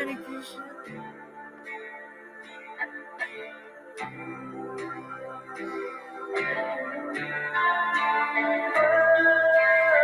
Hare Krishna. Hare Krishna, Krishna Krishna.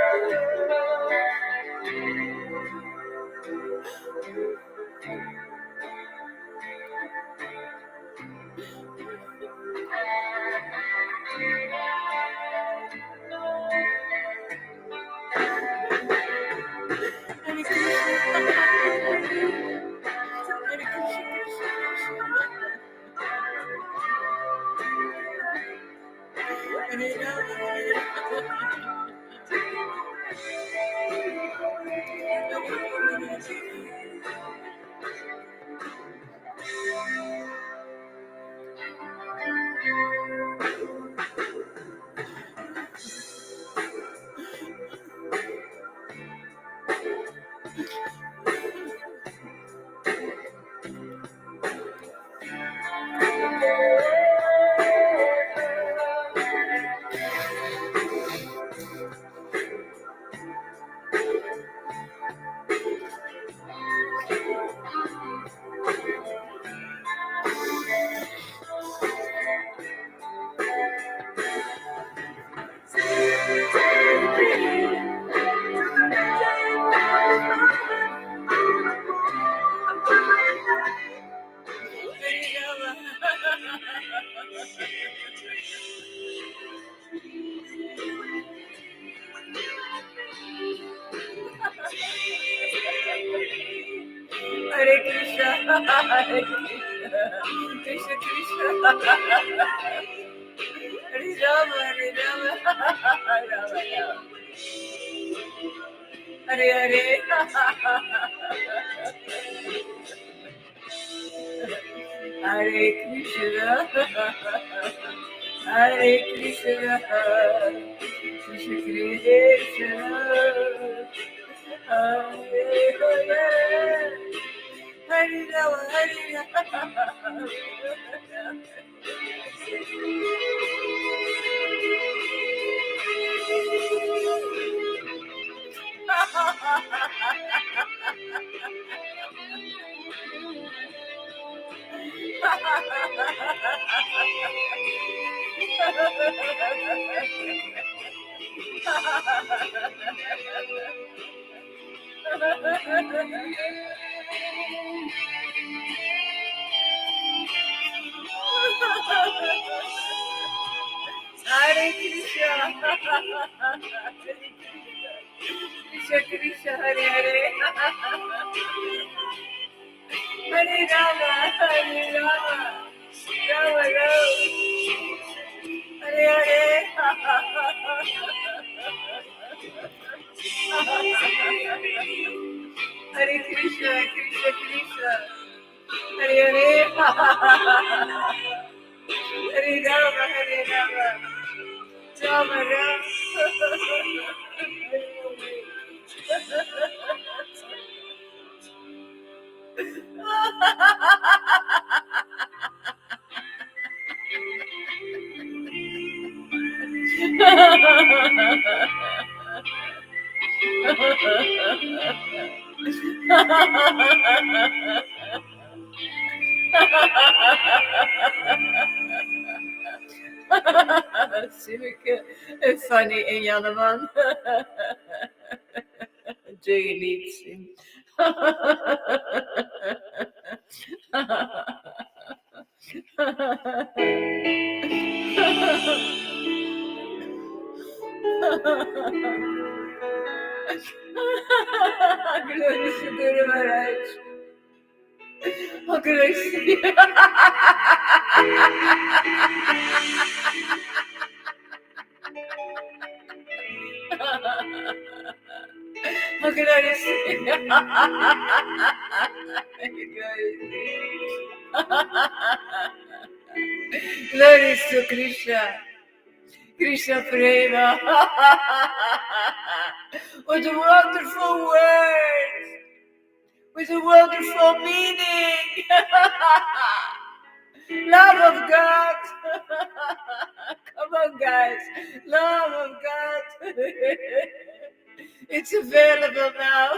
Hare Rama, Hare Hare Krishna, Hare Krishna, Krishna Krishna, Hare Rama, Hare Rama, Rama Rama, Hare Hare, Hare Krishna, Hare Krishna, Krishna Krishna, Hare Hare. Hare Rama, Hare Rama. Hare Krishna, Krishna Krishna, Hare Hare, Hare Rama, Hare Rama, Rama Rama, Hare Hare, Hare Krishna, Krishna Krishna, Hare Hare, Hare Rama, Hare Rama, Rama Rama. Simika, funny en Yannaman. Jay needs him. Glory to Guru Maharaj. Oh, glory to Oh, glory Glory to Krishna. Krishna Prema. What a wonderful word. With a wonderful meaning. Love of God. Come on, guys. Love of God. It's available now.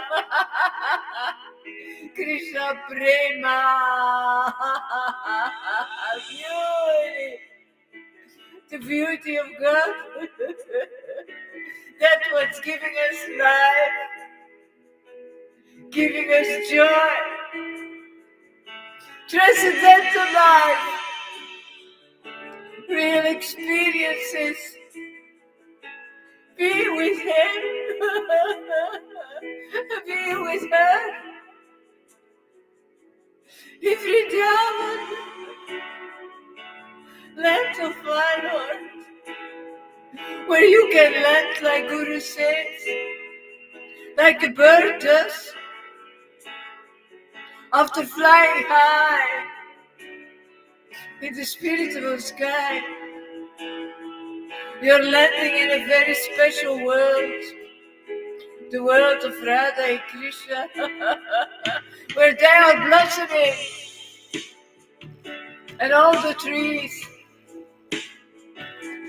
Krishna Prema. Beauty. The beauty of God. That's what's giving us life, giving us joy, transcendental life, real experiences. Be with Him. Be with her. Every diamond, land of my Lord, where you can land like Guru says, like the bird does, after flying high in the spiritual sky. You're landing in a very special world, the world of Radha and Krishna, where they are blossoming, and all the trees,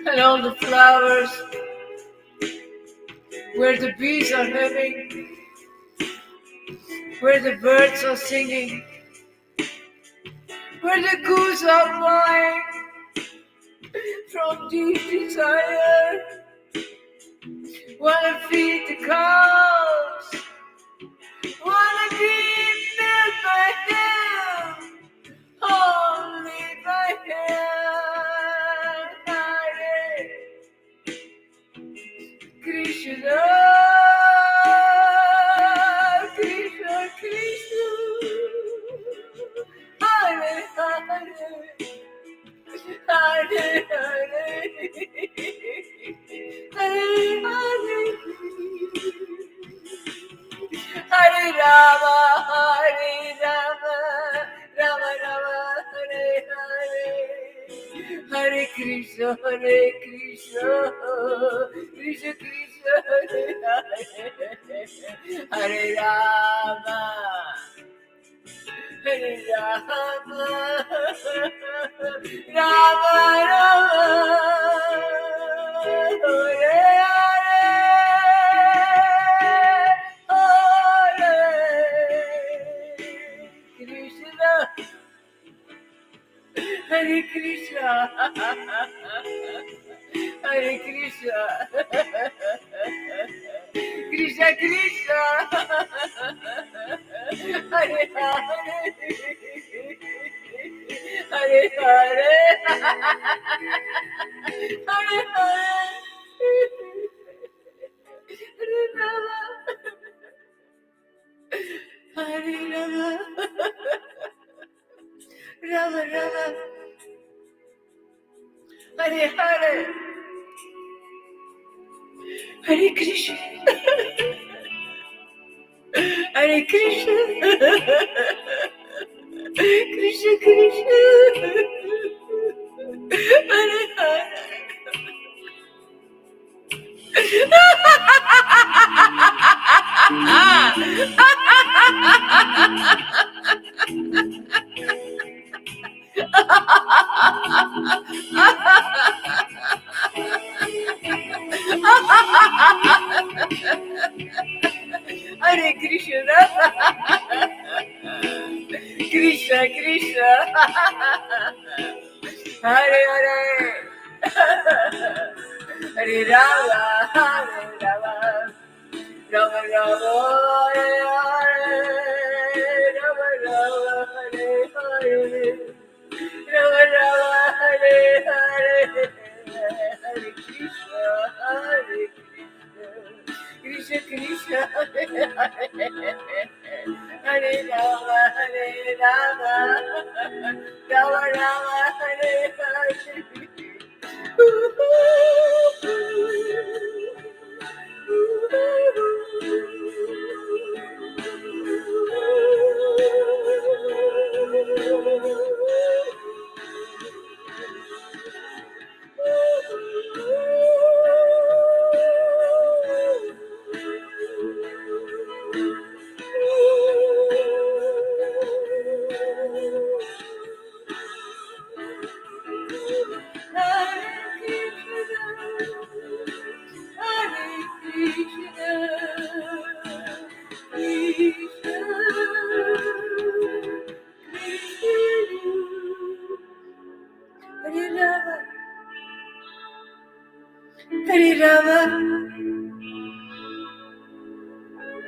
and all the flowers, where the bees are humming, where the birds are singing, where the goose are flying from deep desire. Wanna feed the cows, wanna be filled by Him, only by Him. Hare Krishna, Krishna Krishna, Hare Hare, Hare Hare, Hare Hare. Hare Rama, Rama Rama, Hare Hare, Hare Krishna, Krishna Krishna, Hare Hare, Hare Rama, Hare Rama, Rama Rama, Hare Hare Krishna, Hare Krishna, Krishna Krishna, Hare Hare, Hare Hare, Hare Hare, Hare Rama, Rama Rama, Hare Hare, Hare Krishna, Hare Krishna, Krishna Krishna, Hare Hare. Hare Krishna, Krishna Krishna, Hare Hare, Hare Rama, Hare Rama, Rama Rama, Hare Hare, Rama Rama, Hare Hare, Rama Rama, Hare Hare, Hare Krishna, Hare Krishna, Krishna, Hare Hare, Hare Rama, Rama Rama, Hare Hare.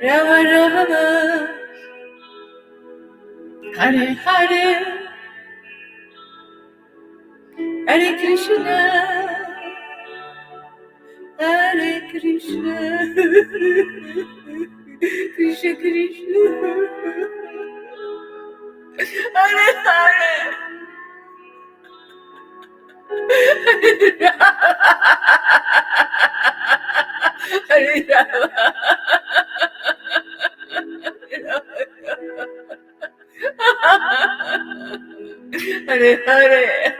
Rama Rama, Hare Hare, Hare Krishna, Hare Krishna, Krishna Krishna, Hare Hare, Hare Rama, Hare Hare,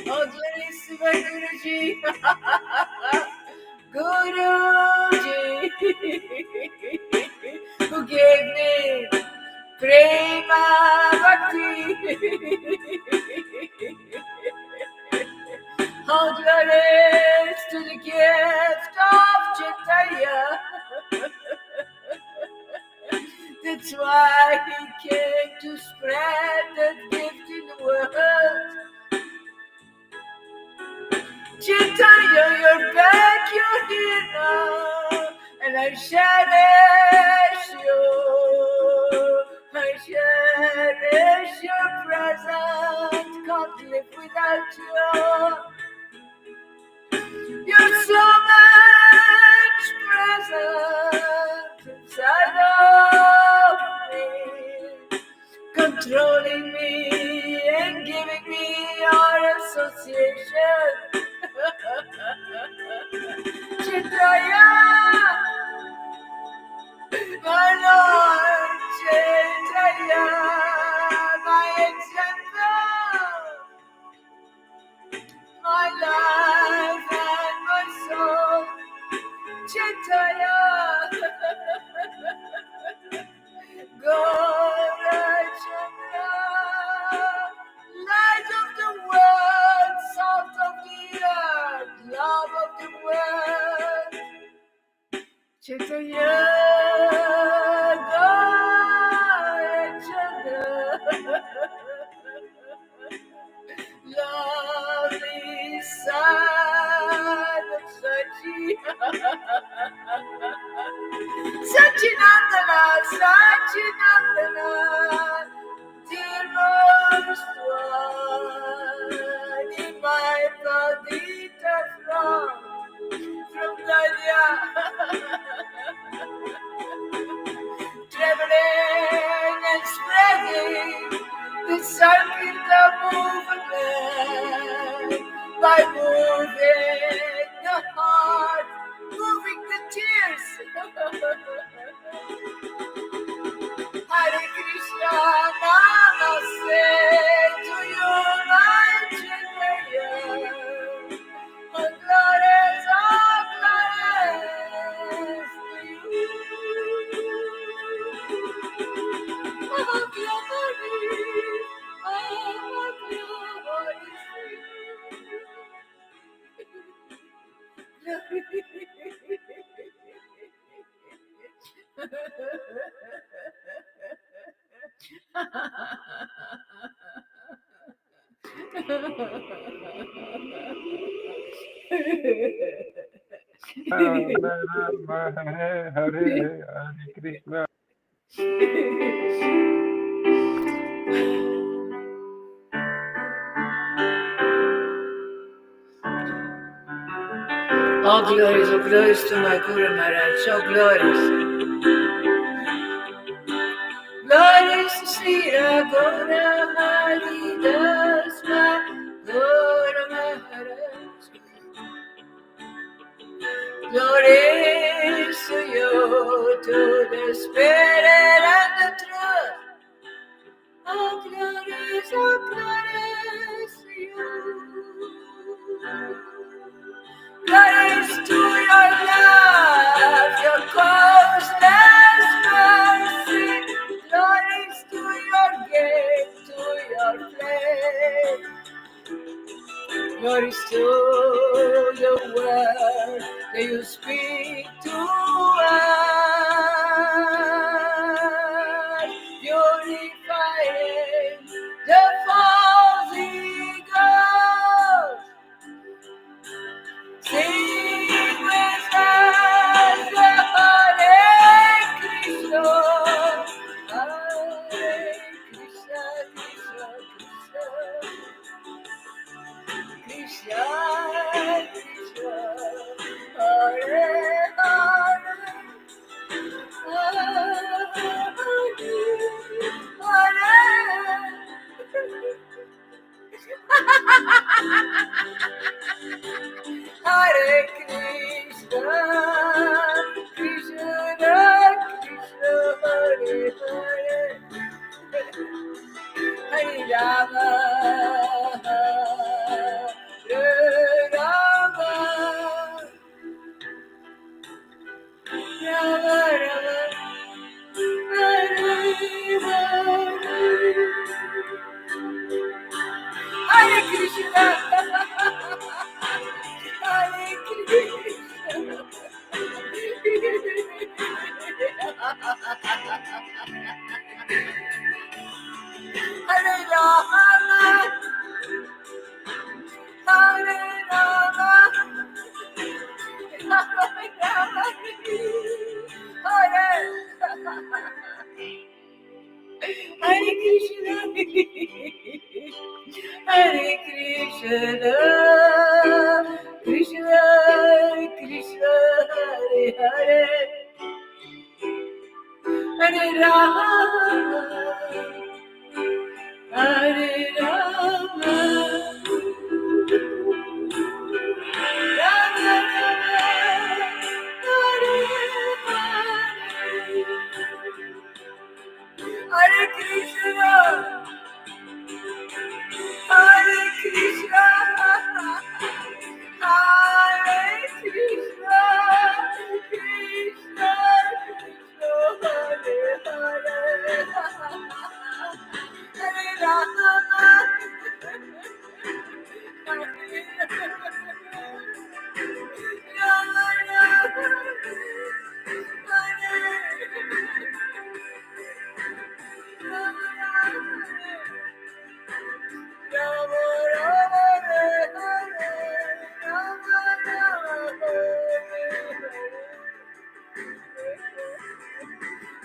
Oh, Glenissima Guruji, Guruji, who gave me Prema Bhakti. All glories to the gift of Chaitanya. That's why he came to spread that gift in the world. Chaitanya, you're back, you're here now, and I cherish you. I cherish your presence, can't live without you. You're so much present inside of me, controlling me and giving me your association. Chaitanya, my Lord, Chaitanya, my example, my life and my soul, Chaitanya, Gaurachandra, light of the world, salt of the earth, love of the world, Chaitanya, Gaurachandra, lovely son of Sachi, Sachinandana, Sachinandana, dear most one, in my Padita from Dalia, traveling and spreading the Sankirta movement by moving the heart, moving the tears. Hare Krishna, Namaste to you, my Chaitanya. All glories to you. All Hare Hare, Hare Krishna. glories to my Guru Maharaj, all glories. Glories to Sri Raghunath Hari Das, my Guru Maharaj. Glories the Spirit and the truth. Oh, glorious, you. Glories to your love, your causeless mercy. Glories to your gate, to your flame. Glories to the word that you speak to us, purifying the faulty ghost. Sing with us the Hare Krishna, Hare Krishna, Krishna Krishna, Krishna Krishna, Hare Hare, Hare Krishna, Krishna Krishna, Hare Hare, Hare Rama, Hare Rama, Rama Rama, Hare Hare. Hare Krishna, Hare Krishna, Hare Rama, Hare Rama, Rama Rama, Hare Hare Krishna, Hare Krishna, Krishna Krishna, Hare Hare, Hare Rama, Hare Rama, Rama Rama, Hare Hare, Hare Krishna, Hare Krishna, Hare Krishna, Krishna Krishna, Hare Hare, Hare Rama, Hare Rama,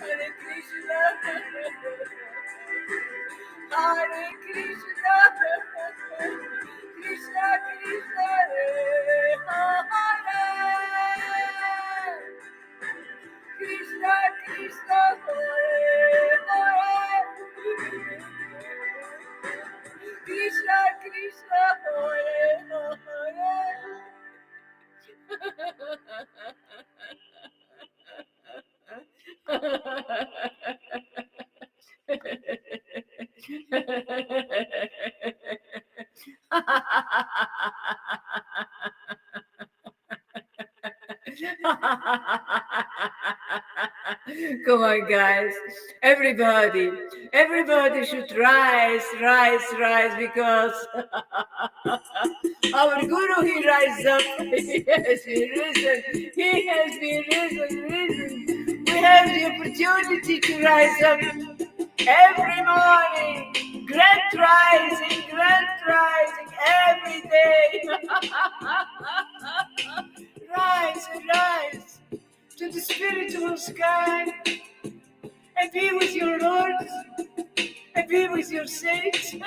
Hare Krishna, Hare Krishna, Krishna Krishna, Hare Krishna Krishna, Hare Hare, Krishna Krishna, Hare Come on, guys. Everybody should rise, because our Guru, he rises up. He has been risen. He has been risen. We have the opportunity to rise up every morning. Grand rising every day. Rise to the spiritual sky and be with your Lord and be with your saints. Sing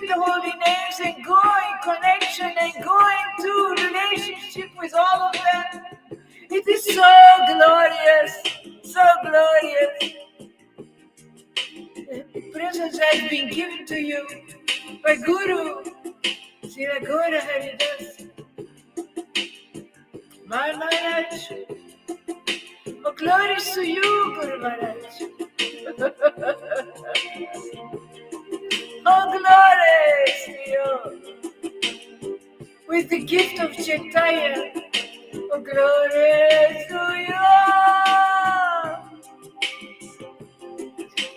the holy names and go in connection and go into relationship with all of them. It is so glorious, so glorious. The presence has been given to you by Guru, Srila Gaura Haridas. Maharaj. Glories to you, Guru Maharaj. Oh, glories to you. With the gift of Chaitanya. Oh, glories to you.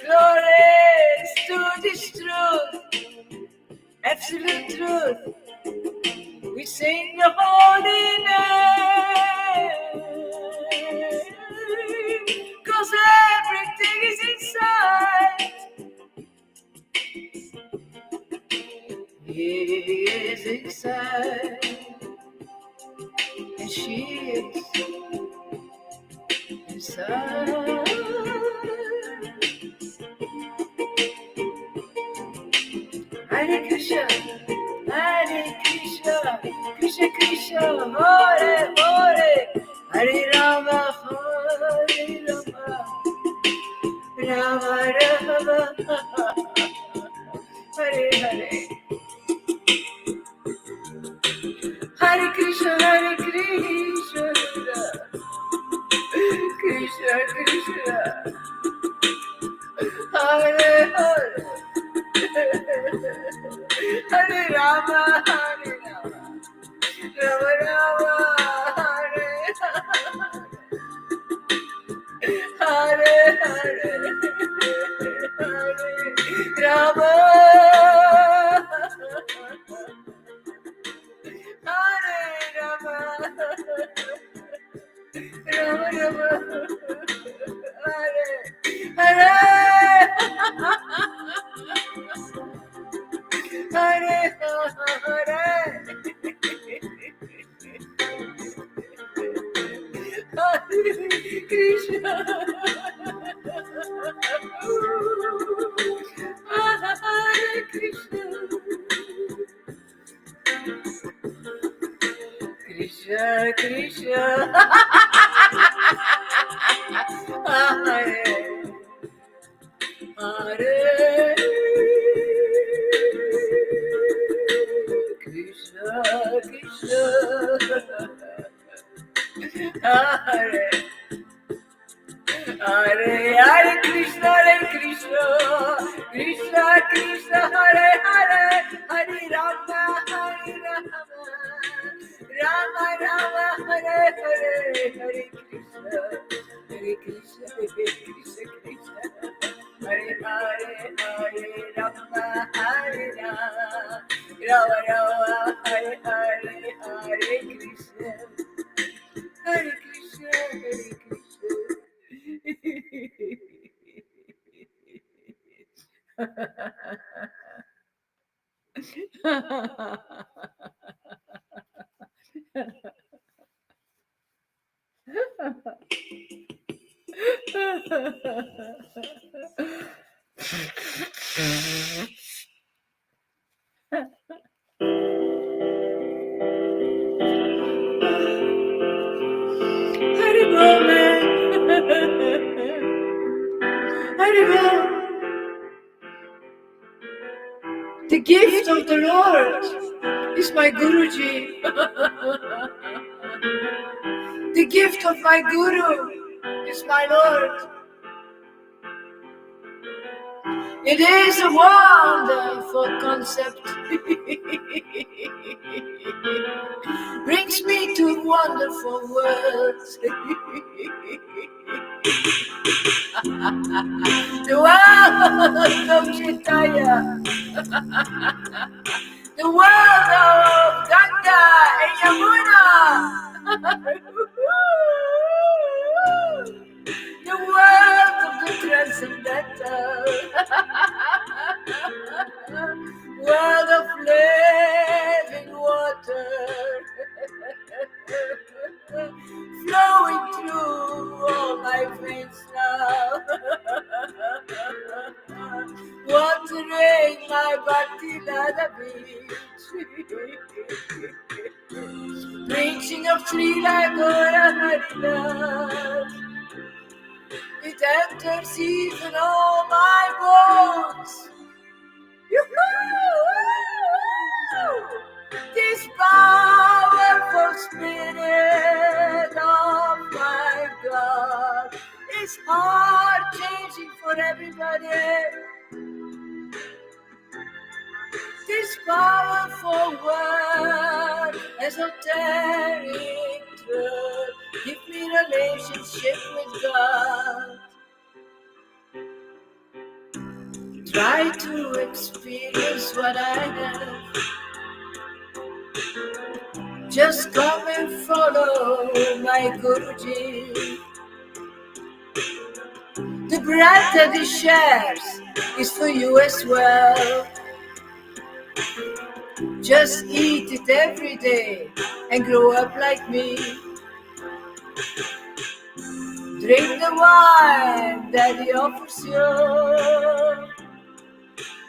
Glories to this truth. Absolute truth. We sing the holy name. 'Cause everything is inside. He is inside. And she is inside. Hare Krishna, Hare Krishna, Krishna Krishna, Hare Hare, Hare Rama, Hare Rama, Rama Rama, Hare Hare. Hare Krishna, Krishna Krishna, Hare Hare, Hare Rama, Rama Rama, Hare Hare, Hare Rama, Hare Rama, Rama Rama, Hare Hare, Hare Hare, Krishna, Hare Krishna, Krishna Krishna, Hare Hare, Krishna Krishna, Hare Hare, Hare Krishna, Krishna Krishna, Hare Hare, Hare Rama, Rama Rama, Hare Hare, Hare Krishna, Krishna Krishna, Hare Hare, Hare Rama, Hare Rama, Rama Rama, Hare Hare, Hare Krishna, Hare Krishna, Hare Krishna. Haribol, man. Haribol. The gift of the Lord is my Guruji. The gift of my Guru is my Lord. It is a wonderful concept. Brings me to wonderful worlds. The world of Chaitanya. The world of Ganga and Yamuna. The world of the transcendental. World of living water. Flowing through all my veins now. Watering my bhakti lada beach. Preaching of Srila Gora Haridas. It enters even all my bones. This powerful spirit of my God This heart changing for everybody. This powerful word, esoteric truth, give me relationship with God. Try to experience what I have. Just come and follow my Guruji. The breath that he shares is for you as well. Just eat it every day and grow up like me. Drink the wine that he offers you,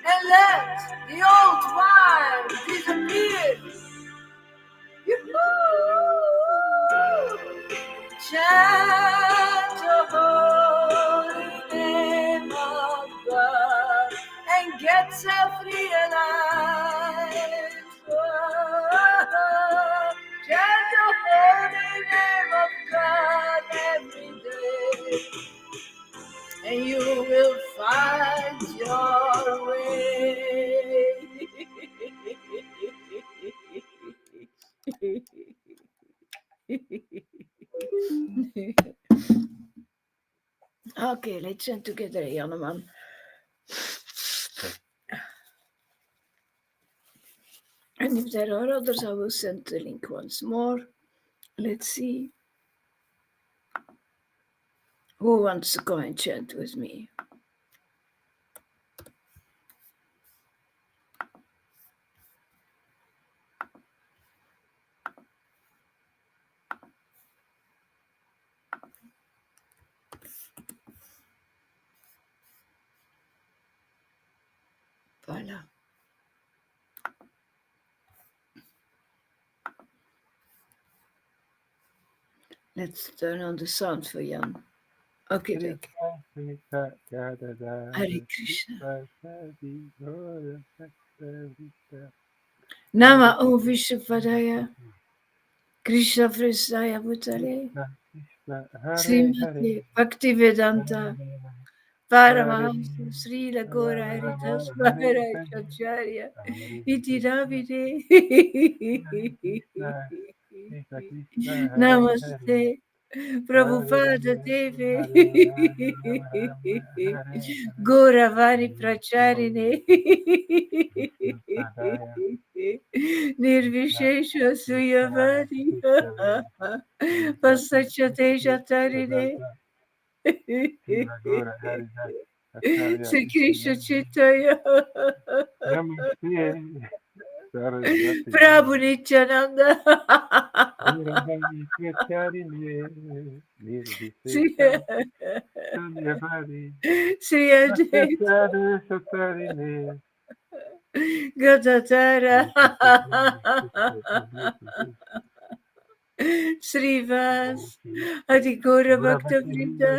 and let the old wine disappear. Yoo-hoo! Chant the holy name of God and get self-realized. Oh, chant the holy name of God every day, and you will find your way. Okay, let's chant together, Janneman. And if there are others, I will send the link once more. Let's see. Who wants to come and chant with me? Voilà. Let's turn on the sound for Jan. Okay, okay. Hare Krishna. Nama Om Vishnupadaya Krishna Vristaya Bhutale Srimati Bhaktivedanta Paramahamsa Srila Gora Haridas Maharaj Acharya Iti Ravide Namaste Prabhupada Deve Gauravani Pracharine Nirvishesha Suyavani Pasachate Jatarine Sri Krishna Chaitanya Prabhu Nityananda Sri Ajay Gadadhara Srivas Adhikora Bhakta Vrinda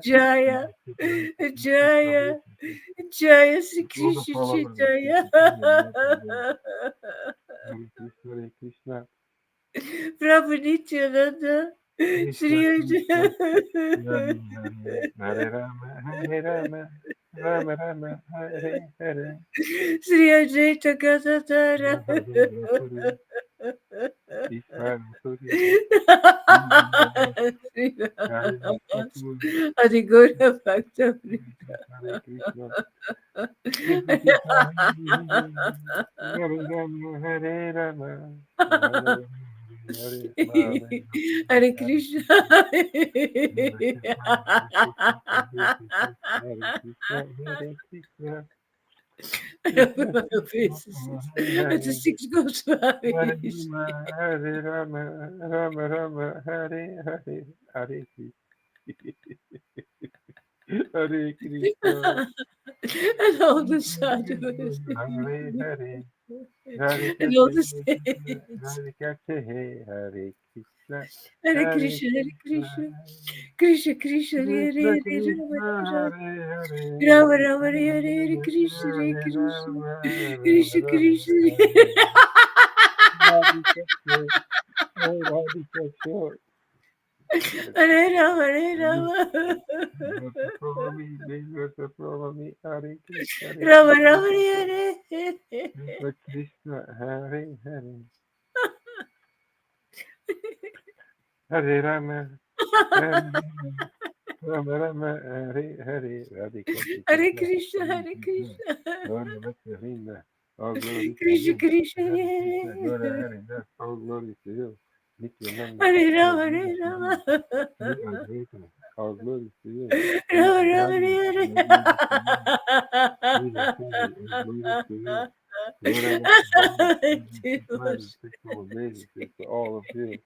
Jaya Jaya Jaya Sri Krishna Chaitanya Prabhu Nityananda Sri Hare Rama, Rama Rama, Hare Hare. Sri Ajay Gadadhara Adhikora Bhakta Vrinda Hare Rama, Hare Krishna. I don't know what the faces is. It's a six Goswamis. Hare Rama, Rama Rama, Hare Hare, Hare Hare Krishna, And all the sadhus. Hare Hare, And all the saints. Hare Krishna, Hare Krishna, Hare Krishna. Krishna Krishna, Hare Hare, Krishna, Rama Rama, Hare Hare, Krishna, Hare Krishna. Krishna Krishna. Oh, Radhika, sure. Hare Rama, Hare Please Rama. not to follow me, please not to follow me. Hare Krishna, Hare Rama Krishna, Rama, Hare. Krishna Krishna, Hare Hare, Hare Rama, Hare Rama, Rama Rama, Hare Hare, Radhika Shika, Hare Krishna, Hare Hare Krishna, Krishna. Lord Bhaktivinoda, all glory to Krishna you. Krishna, Hare Hare. Krishna, Lord Hare Das, all glory to you. Nityananda, Hare all Rama, glory Hare to Rama. you. You are greater, all glory to you. You Rama are Rama, mighty, Hare. all glory to you. Jesus, all glory to you. Lord Bhaktivinoda, Jesus, Mary, Krishna, Mary, to all of you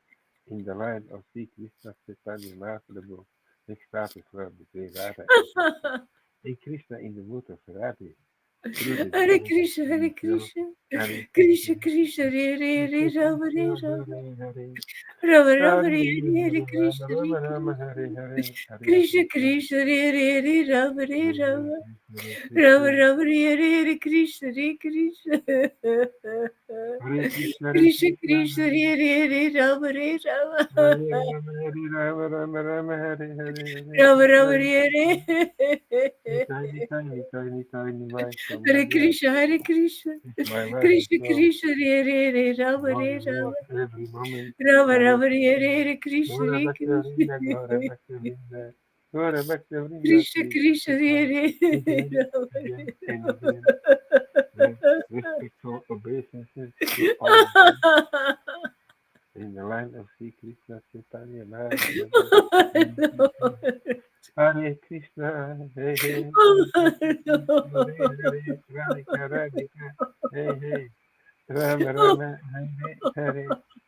in the line of Sri Krishna Chaitanya Mahaprabhu, ecstatic love between Radha and Krishna. And Krishna in the mood of Radha through the Hare devotion Krishna, to Hare himself. Krishna. Hare Krishna Krishna, Krishna, Hare Hare, Krishna Rama Hare Krishna, Rama. Hare Hare, Rama Rama, Hare Hare Hare, Rama, Krishna Hare Rama Rama, Krishna. Hare Hare, Hare Krishna Krishna, Krishna, Hare Hare, Rama Hare Hare Rama. Krishna, Hare Rama Krishna, Rama, Hare Hare, Krishna Hare Krishna. Hare Krishna, Hare Krishna Krishna, Krishna, Hare Hare, Rama Hare Rama. Hare Rama, Hare Rama, Rama Rama, Hare Hare, Hare Rama Rama, Krishna, Hare Hare. Nitai, Nitai, Nitai, Nitai, Nimai, Hare Samaya. Krishna, Hare Krishna. It's my life and Krishna soul, Krishna, Hare Hare, Rama Lord Hare of Lord, Rama. every moment. Rama Hare Rama, Hare Krishna, Hare, Krishna Gora Hare Bhakta Krishna. Vrinda, Gora Bhakta Vrinda, Gora Bhakta Vrinda, Krishna please Krishna, testify Hare again, Hare, again, and Rama again, with respectful obeisances to all of you Hare in the line of Sri Krishna Chaitanya Mahaprabhu. Hare Krishna, Rama. Hare Krishna, Hey Hey, Krishna Krishna, Hare Hare, Radhika Radhika, Hey Hey, Rama Rama, Hare Hare,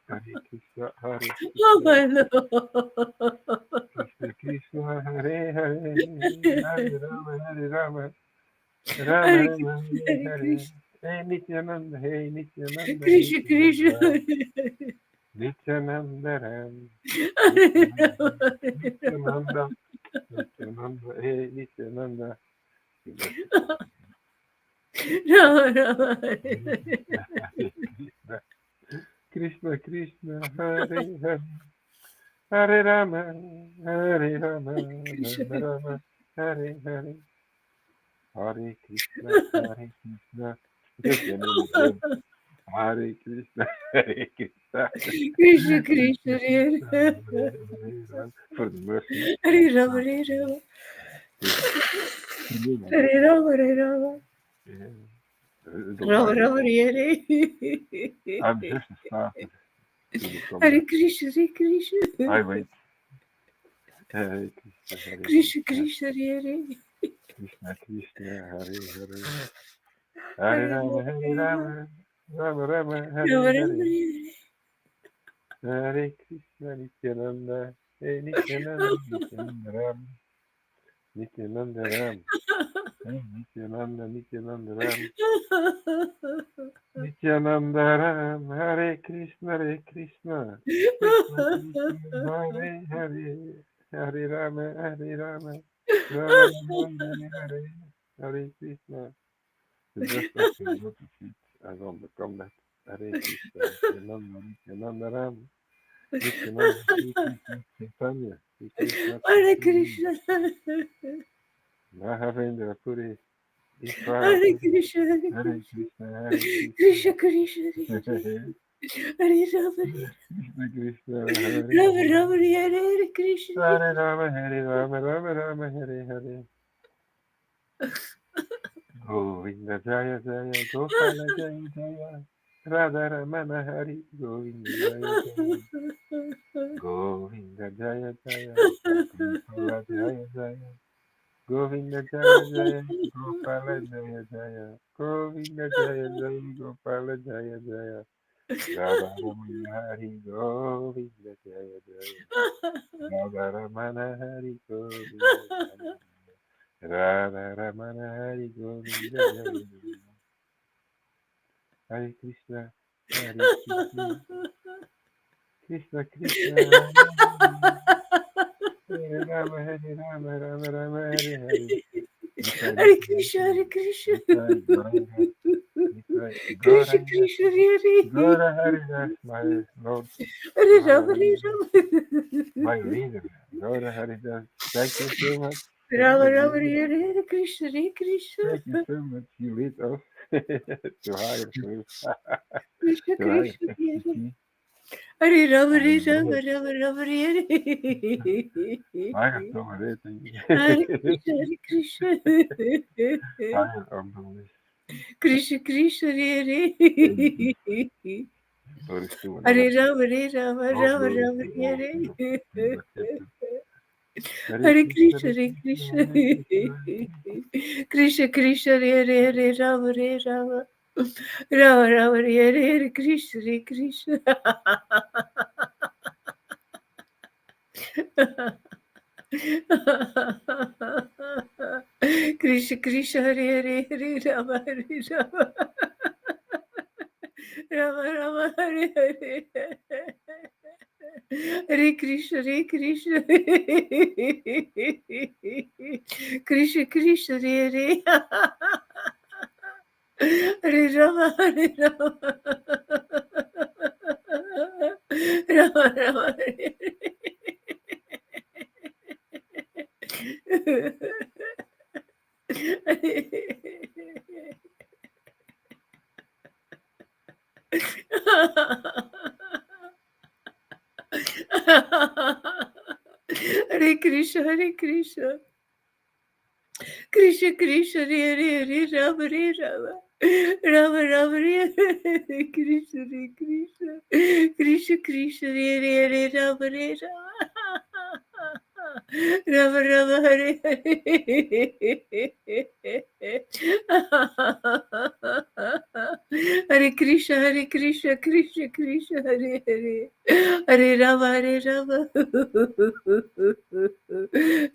Hare Krishna, Hare Oh Krishna, my Lord. Krishna Krishna, Hare Hare, Hare Rama, Hare Rama, Rama Hare Rama, Krishna, Hare Hare Hare, Krishna, Hey Nityananda, Hey Nityananda, Krishna Krishna, Nityananda, Nityananda Ram, Hare Nityananda, Rama, Nityananda, Nityananda, Hey Nityananda, we worship you. Rama Rama, Hare Krishna, Hare Krishna, Krishna Krishna, Hare Hare, Hare Rama, Hare Rama, Rama Krishna. Rama, Hare Hare, Hare Krishna, Hare Krishna, because your name is there. Hare Krishna, Hare Krishna, Krishna Krishna Krishna, Krishna, Hare Hare Hare Ram, for the mercy of Hare Rama, God. Hare Rama, His creator. Hare Rama, Hare Rama, Yeah. The Rama light. Rama, Hare I'm just started to become Hare that. Krishna, Hare Krishna, I wait. Hare Krishna, Hare Krishna Krishna, Krishna, Hare Krishna Krishna, Hare Hare, Hare Hare Rama, Rama, Hare Hare Rama, Rama, Rama Rama, Rama Hare Rama, Hare, Hare Hare Krishna, Nityananda, Hey Nityananda, Nityananda Ram, Nityananda Ram, Hey Nityananda, Nityananda Ram, Nityananda Ram, Hare Krishna, Hare Krishna, Krishna Krishna, Hare Hare, Hare Rama, Hare Rama, Rama Rama, Hare Hare, Hare Krishna. The dust of your lotus feet I don't become that. Hare Krishna, Nityananda, Nityananda Ram, Nityananda, Sri Krishna Chaitanya, Sri Krishna Hare Chaitanya, Krishna, Mahavendra Puri, Ishvara Hare Puri, Krishna, Hare Hare Krishna, Krishna, Hare Krishna, Krishna Krishna, Hare Rama, Krishna Krishna, Hare Rama Hare, Rama, Hare Krishna. Hare Rama, Hare Rama, Rama Rama, Hare Hare, Govinda Jaya Jaya, Gopala Jaya Jaya, Radha Ramana Hari, Govinda Jaya Jaya, Govinda Jaya Jaya, Gopala Jaya Jaya, Govinda Jaya Jaya, Gopala Jaya Jaya, Govinda Jaya Jaya, Gopala Jaya Jaya, Radha Ramana Hari, Govinda Jaya Jaya, Radha Ramana Hari, Govinda Jaya Jaya, Radha Ramana Hari, Govinda Jaya Jaya, Hare Krishna, Hare Krishna, Krishna Krishna, Hare Rama, Hare Rama, Rama Rama, Hare Hare. Nitai, Hare Nitai, Krishna, Hare Krishna. Nitai, Gauranga, Krishna Krishna Gora Haridas, my Lord, Hare my Rama Hare leader, Rama my leader. Gora Haridas, thank you so much. Rama My Rama leader. Hare Krishna Hare Krishna Thank you so much. You lead us to higher truth, Krishna to higher Krishna Hare ecstasy, Hare Rama Hare and Rama Rama Rama Hare higher tolerating, Hare Krishna higher unbelief. Krishna Krishna Hare Thank you. Hare Glory to another Hare day. Rama Hare Rama All Rama glory Rama to all of Hare you in your captain. Hare Hare Krishna, Krishna Hare Hare Krishna, Krishna Hare Krishna, Hare Krishna. Krishna Krishna Hare Hare Rama Rama Rama Hare Hare Krishna Hare Krishna Krishna Krishna Hare Hare Hare Rama Hare Rama Rama Rama Hare Hare Hare Krishna Krishna Krishna Hare Hare Rama Hare Rama Rama Rama Hare Hare Krishna Hare Krishna Krishna Krishna Hare Hare Rama Hare Rama Rama Rama Hare Hare Krishna Hare Krishna Krishna Krishna Hare Hare Rama Hare Rama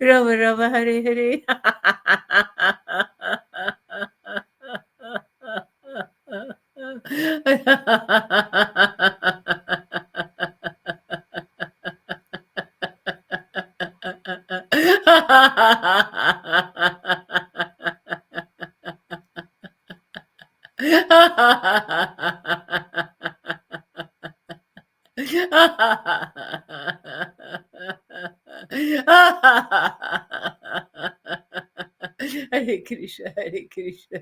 Rama Rama Hare Hare Hare Krishna Krishna Krishna Hare Hare Hare Rama Rama Rama Hare Hare Hare Krishna, Hare Krishna.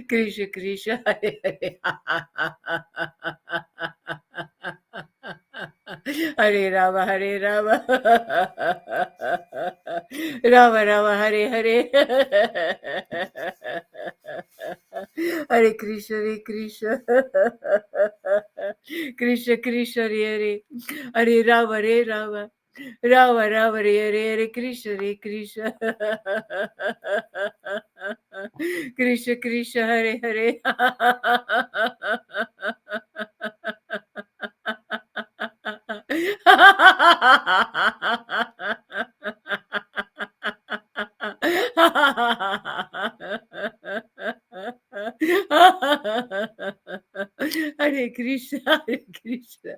Krishna, Krishna, Hare Hare. Hare Rama, Hare Rama. Rama Rama, Hare Hare. Hare Krishna, Hare Krishna. Krishna, Krishna, Hare Hare. Hare Rama, Hare Rama. Rama Rama Hare Hare Hare Krishna Hare Krishna Krishna Krishna Hare Hare Hare Krishna, Hare Krishna.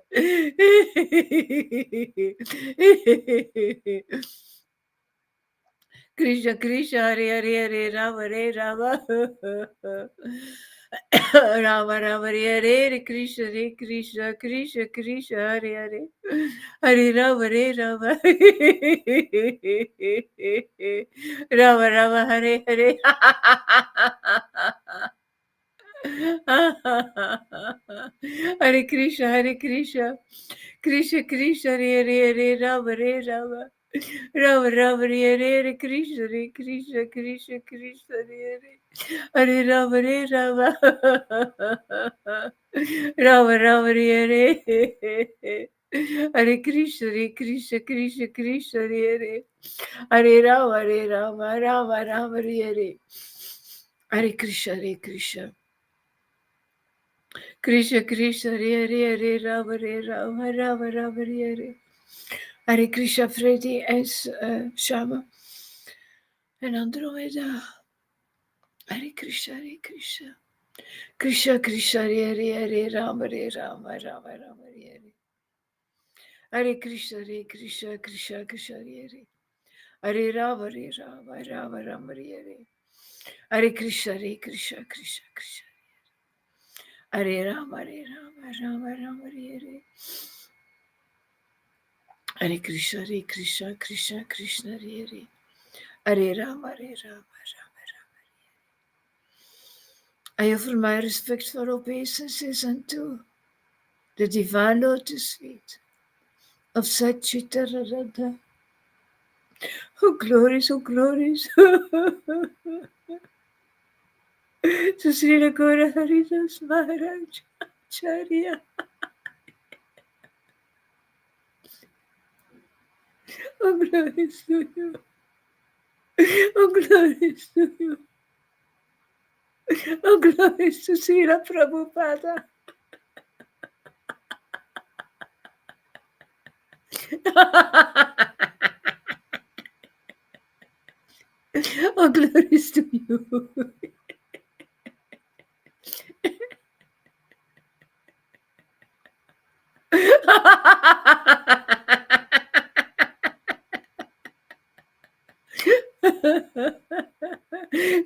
Krishna Krishna Hare Hare Hare Rama Rama Rama Hare Hare Krishna Hare Krishna Krishna Krishna Hare Hare Hare Rama Rama Rama Hare Hare Hare Krishna, Hare Krishna, Krishna Krishna, Hare Hare, Hare Rama, Hare Rama, Rama Rama, Hare Hare, Krishna, Hare Krishna, Krishna Krishna, Hare Hare, Hare Rama, Hare Rama, Rama Rama, Hare Hare. Hare Krishna, Hare Krishna, Krishna Krishna, Hare Hare, Hare Rama, Hare Rama, Rama Rama, Hare Hare, Hare Krishna, Hare Krishna. Krishna Krishna Hare Hare Hare Rama Rama Rama Rama Hare Hare Hare Krishna Freddy S. Shama and Andromeda Hare Krishna Hare Krishna Krishna Krishna Hare Hare Hare Rama Rama Rama Rama Hare Hare Hare Krishna Krishna Krishna Hare Hare Hare Rama, Hare Rama, Rama Rama, Hare Hare. Hare Krishna, Hare Krishna, Krishna Krishna. Hare Rama, Hare Rama, Rama Rama, Hare Hare. Hare Krishna, Krishna Krishna, Hare Hare. Hare Rama, Hare Rama, Rama Rama. I offer my respect for obeisances unto the divine lotus feet of Satchita Radha. Oh glories, oh glories. To Sri Gaura Haridas Maharaj Acharya. Oh glories to you. Oh glories to you. Oh glories to Srila Prabhupada. Oh glories to you.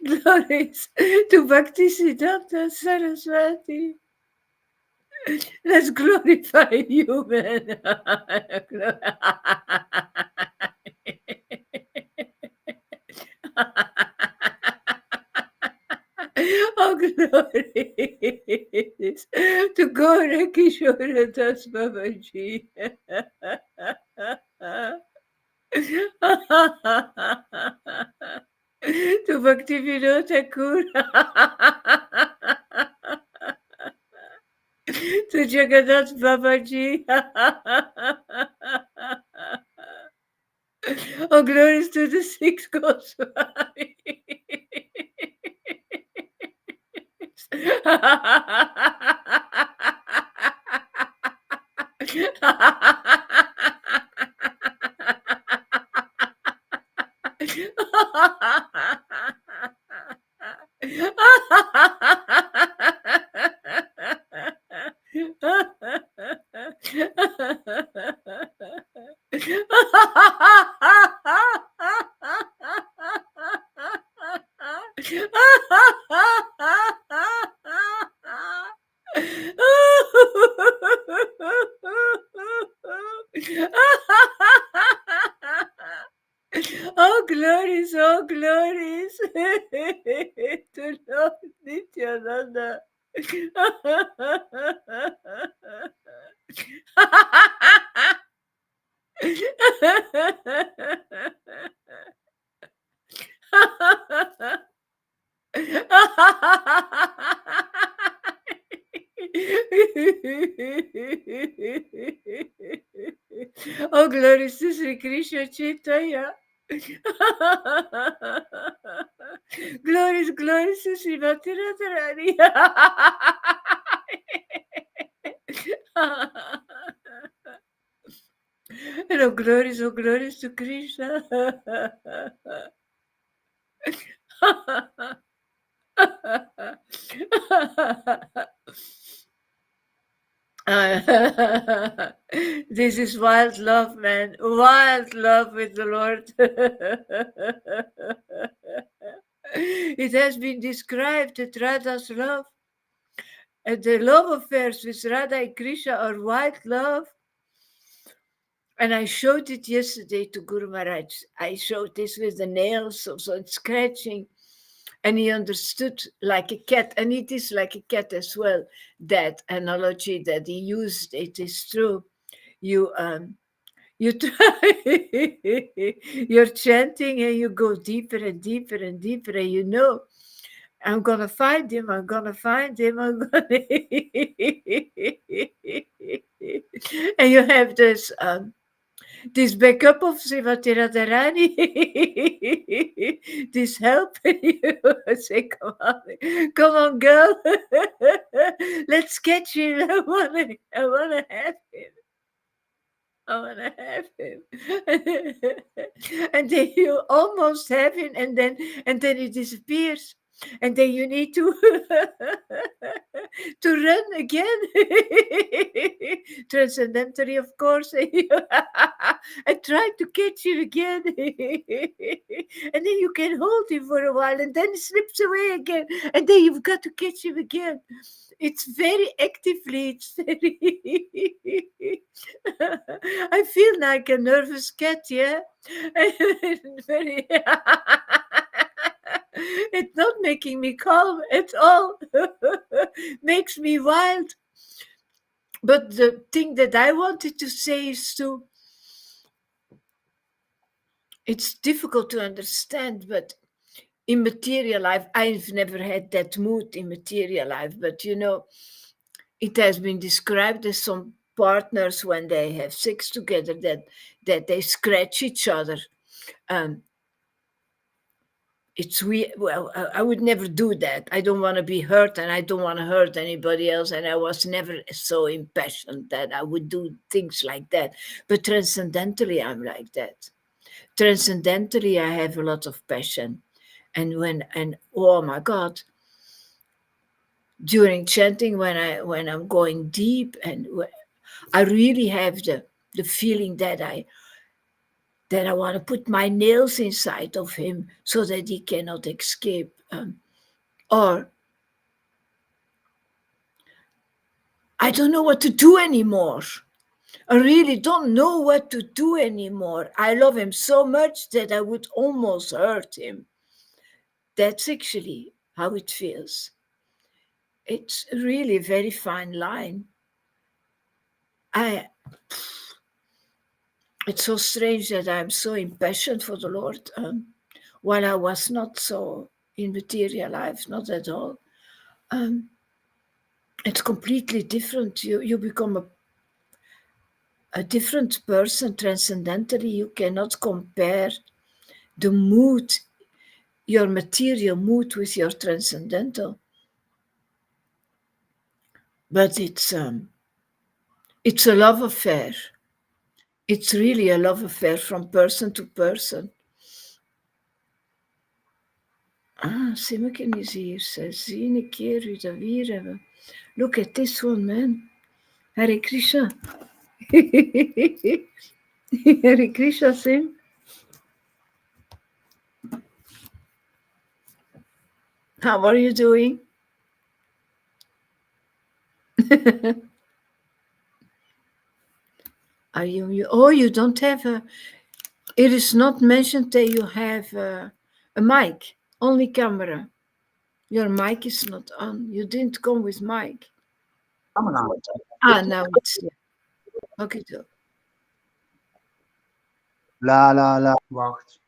Glories to Bhakti Siddhanta Saraswati. Let's glorify you, man. Oh, glories to Gaura Kishore Das Babaji. To Bhakti Vinod Thakur. To Jagannath Babaji. Oh, glories to the six Goswami. Oh, glories, oh, glories to Lord Nityananda. Oh, glories to Sri Krishna Chaitanya. Glories, glories to Srimati Radharani. And oh, glories to Krishna. This is wild love, man. Wild love with the Lord. It has been described that Radha's love and the love affairs with Radha and Krishna are wild love. And I showed it yesterday to Guru Maharaj. I showed this with the nails, so it's scratching. And he understood like a cat, and it is like a cat as well. That analogy that he used, it is true. You try, you're chanting, and you go deeper and deeper and deeper, and you know, I'm gonna find him. I'm gonna find him. I'm gonna, and you have this backup of Srimati Radharani, this help, you say, come on, girl, let's catch him. I wanna have him. I wanna have him. And then you almost have him, and then he disappears. And then you need to to run again. Transcendentally, of course. I tried to catch it again. And then you can hold him for a while and then he slips away again. And then you've got to catch him again. It's very actively, it's very. I feel like a nervous cat, yeah? Very. It's not making me calm at all. Makes me wild. But the thing that I wanted to say is to, it's difficult to understand, but in material life, I've never had that mood in material life, but it has been described as some partners when they have sex together that they scratch each other. Um, it's weird. Well, I would never do that. I don't want to be hurt, and I don't want to hurt anybody else. And I was never so impassioned that I would do things like that. But transcendentally, I'm like that. Transcendentally, I have a lot of passion, and oh my God, during chanting when I'm going deep and I really have the feeling that I want to put my nails inside of him so that he cannot escape. Or I don't know what to do anymore. I really don't know what to do anymore. I love him so much that I would almost hurt him. That's actually how it feels. It's really a very fine line. I It's so strange that I'm so impassioned for the Lord, while I was not so in material life, not at all. Um, it's completely different. You become a different person transcendentally. You cannot compare the mood, your material mood, with your transcendental. But it's a love affair. It's really a love affair from person to person. Ah, Simmeken is hier. Ze zien een keer u dat weer hebben. Look at this one, man. Hare Krishna. Hare Krishna, Sim. How are you doing? Are you? Oh, you don't have a. It is not mentioned that you have a mic, only camera. Your mic is not on. You didn't come with mic. Ah, now it's okay. So. La la la, wacht.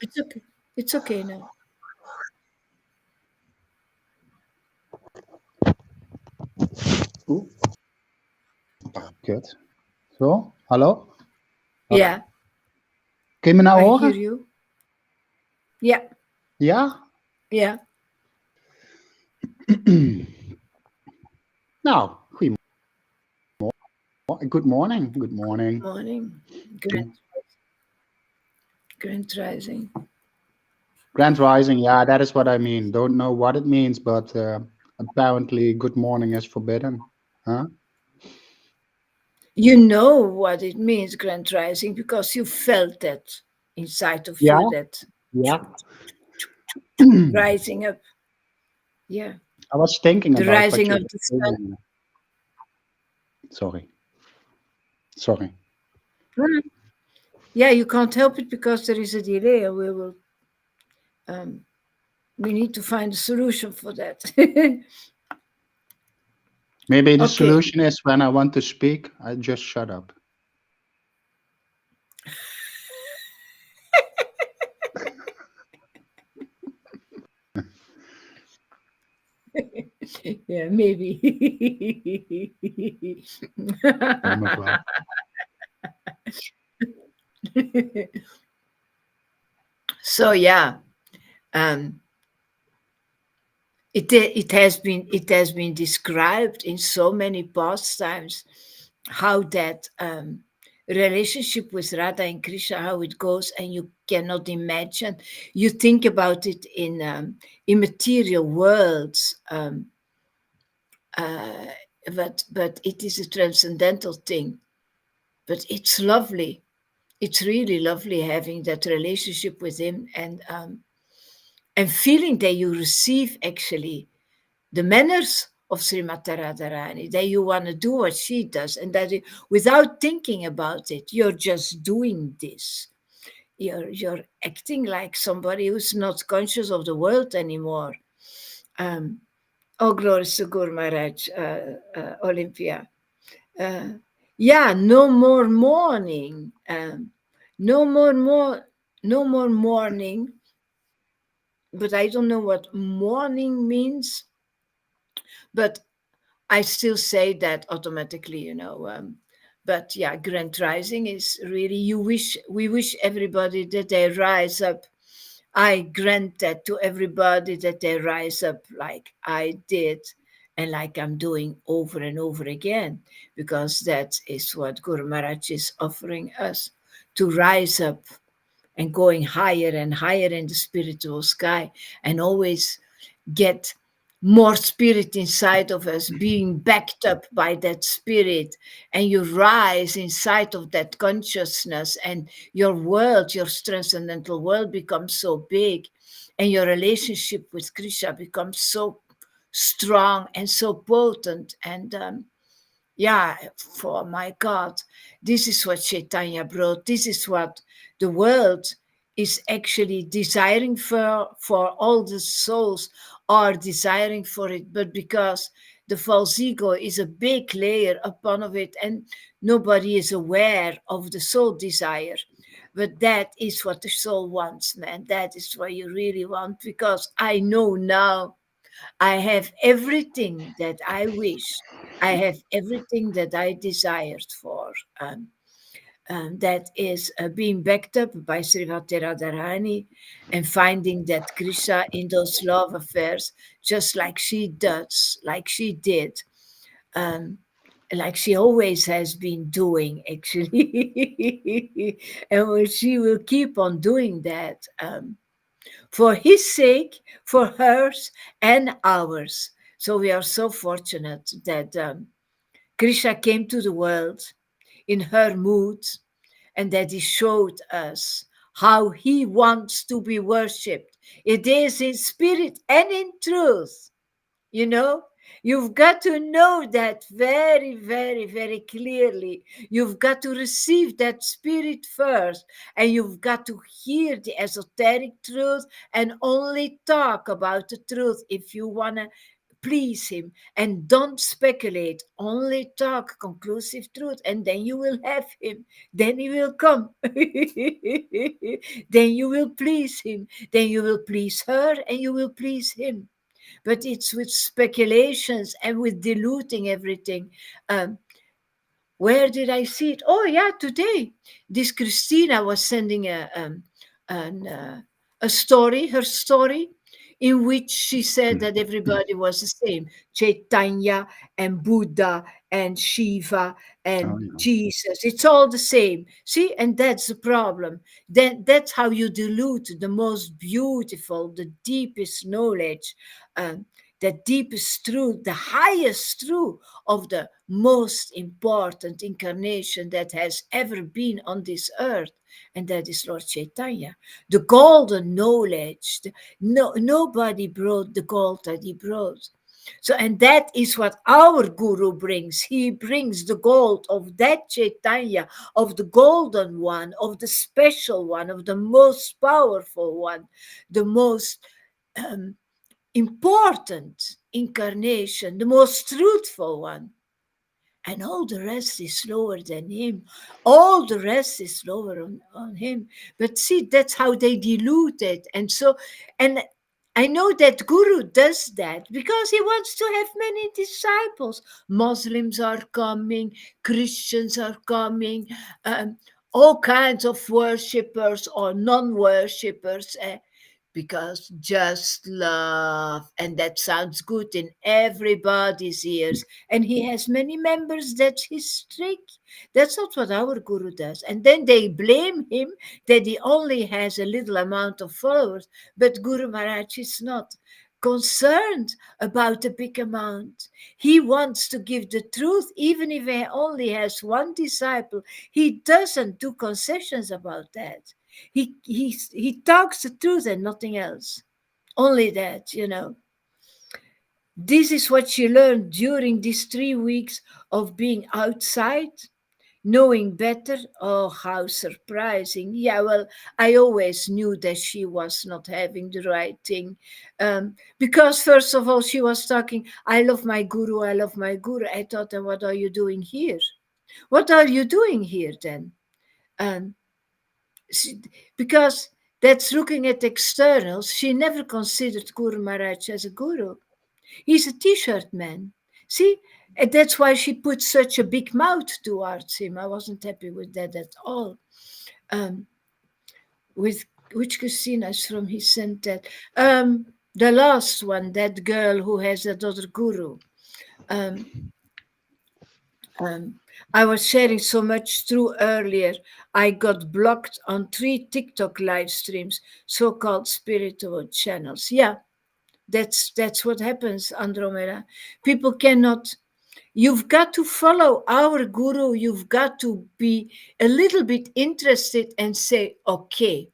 It's okay. It's okay now. Oeh. Kut. Zo, hallo? Yeah. Kun je me nou I horen? hear you. Yeah. Ja? Yeah. Nou, goedemorgen. Good morning. Good morning. Morning. Grand Rising. Grand Rising, yeah, that is what I mean. Don't know what it means, but apparently good morning is forbidden. Huh? You know what it means, Grand Rising, because you felt that inside of Yeah. you, that Yeah. rising up. Yeah. I was thinking The about rising what of you the were sun. saying. Sorry. Yeah, you can't help it because there is a delay. We need to find a solution for that. Maybe the Okay. solution is when I want to speak, I just shut up. Yeah, maybe. So yeah, it has been described in so many pastimes how that relationship with Radha and Krishna, how it goes, and you cannot imagine. You think about it in material worlds. but it is a transcendental thing. But it's lovely. It's really lovely having that relationship with him, and feeling that you receive actually the manners of Srimati Radharani, that you want to do what she does, and that without thinking about it, you're just doing this. You're acting like somebody who's not conscious of the world anymore. Um, oh, glories to Guru Maharaj, Olympia. Uh, yeah, no more mourning. No more more, no more mourning. But I don't know what mourning means. But I still say that automatically, but yeah, Grand Rising is really, we wish everybody that they rise up. I grant that to everybody, that they rise up like I did and like I'm doing over and over again, because that is what Guru Maharaj is offering us, to rise up and going higher and higher in the spiritual sky, and always get more spirit inside of us, being backed up by that spirit, and you rise inside of that consciousness, and your world, your transcendental world, becomes so big, and your relationship with Krishna becomes so strong and so potent. And yeah, for my God, this is what Chaitanya brought. This is what the world is actually desiring for all the souls are desiring for it. But because the false ego is a big layer upon of it, and nobody is aware of the soul desire. But that is what the soul wants, man. That is what you really want, because I know now I have everything that I wish. I have everything that I desired for. That is being backed up by Srimati Radharani, and finding that Krishna in those love affairs, just like she does, like she did, um, like she always has been doing, actually. And she will keep on doing that. For his sake, for hers and ours. So we are so fortunate that Krishna came to the world in her mood, and that he showed us how he wants to be worshipped. It is in spirit and in truth. You know, you've got to know that very, very, very clearly. You've got to receive that spirit first, and you've got to hear the esoteric truth and only talk about the truth if you want to please him. And don't speculate, only talk conclusive truth, and then you will have him. Then he will come. Then you will please him. Then you will please her, and you will please him. But it's with speculations and with diluting everything. Um, where did I see it? Oh yeah, today. This Christina was sending an, a story, her story, in which she said that everybody was the same: Chaitanya and Buddha and Shiva Oh, and yeah. Jesus. It's all the same. See, and that's the problem. Then that's how you dilute the most beautiful, the deepest knowledge. Um, the deepest truth, the highest truth of the most important incarnation that has ever been on this earth, and that is Lord Chaitanya. The golden knowledge. Nobody brought the gold that he brought. So, and that is what our guru brings. He brings the gold of that Chaitanya, of the golden one, of the special one, of the most powerful one, the most um, important incarnation, the most truthful one. And all the rest is lower than him. All the rest is lower on him. But see, that's how they dilute it. And so, and I know that Guru does that because he wants to have many disciples. Muslims are coming, Christians are coming, all kinds of worshippers or non worshippers. Because just love, and that sounds good in everybody's ears, and he has many members. That's his trick. That's not what our guru does. And then they blame him that he only has a little amount of followers, but Guru Maharaj is not. concerned about a big amount. He wants to give the truth, even if he only has one disciple. He doesn't do concessions about that. He talks the truth and nothing else. Only that. This is what she learned during these 3 weeks of being outside, knowing better. Oh, how surprising. Yeah, well, I always knew that she was not having the right thing. Because, first of all, she was talking, I love my guru, I love my guru. I thought, and what are you doing here? What are you doing here then? Um, she- because that's looking at externals. She never considered Guru Maharaj as a guru. He's a t-shirt man. See, and that's why she put such a big mouth towards him. I wasn't happy with that at all. Um, with which Christina is from, he sent that. The last one, that girl who has that other guru. Um, I was sharing so much through earlier. I got blocked on 3 TikTok live streams, so-called spiritual channels. Yeah, that's what happens, Andromeda. People cannot. You've got to follow our guru. You've got to be a little bit interested and say, okay,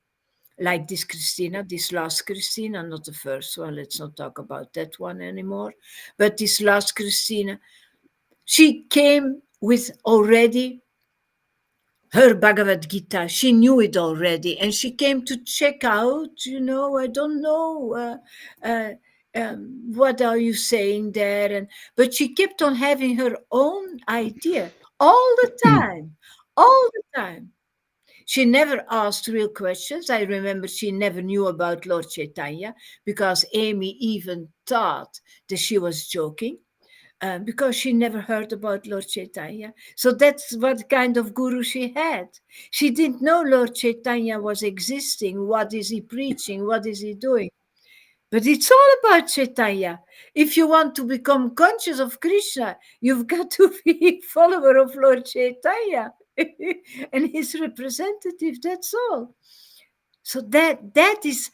like this Christina, this last Christina, not the first one. Let's not talk about that one anymore. But this last Christina, she came with already her Bhagavad Gita. She knew it already, and she came to check out. I don't know what are you saying there, but she kept on having her own idea all the time, all the time. She never asked real questions. I remember she never knew about Lord Chaitanya because Amy even thought that she was joking because she never heard about Lord Chaitanya. So that's what kind of guru she had. She didn't know Lord Chaitanya was existing. What is he preaching? What is he doing? But it's all about Chaitanya. If you want to become conscious of Krishna, you've got to be a follower of Lord Chaitanya and his representative. That's all. So that is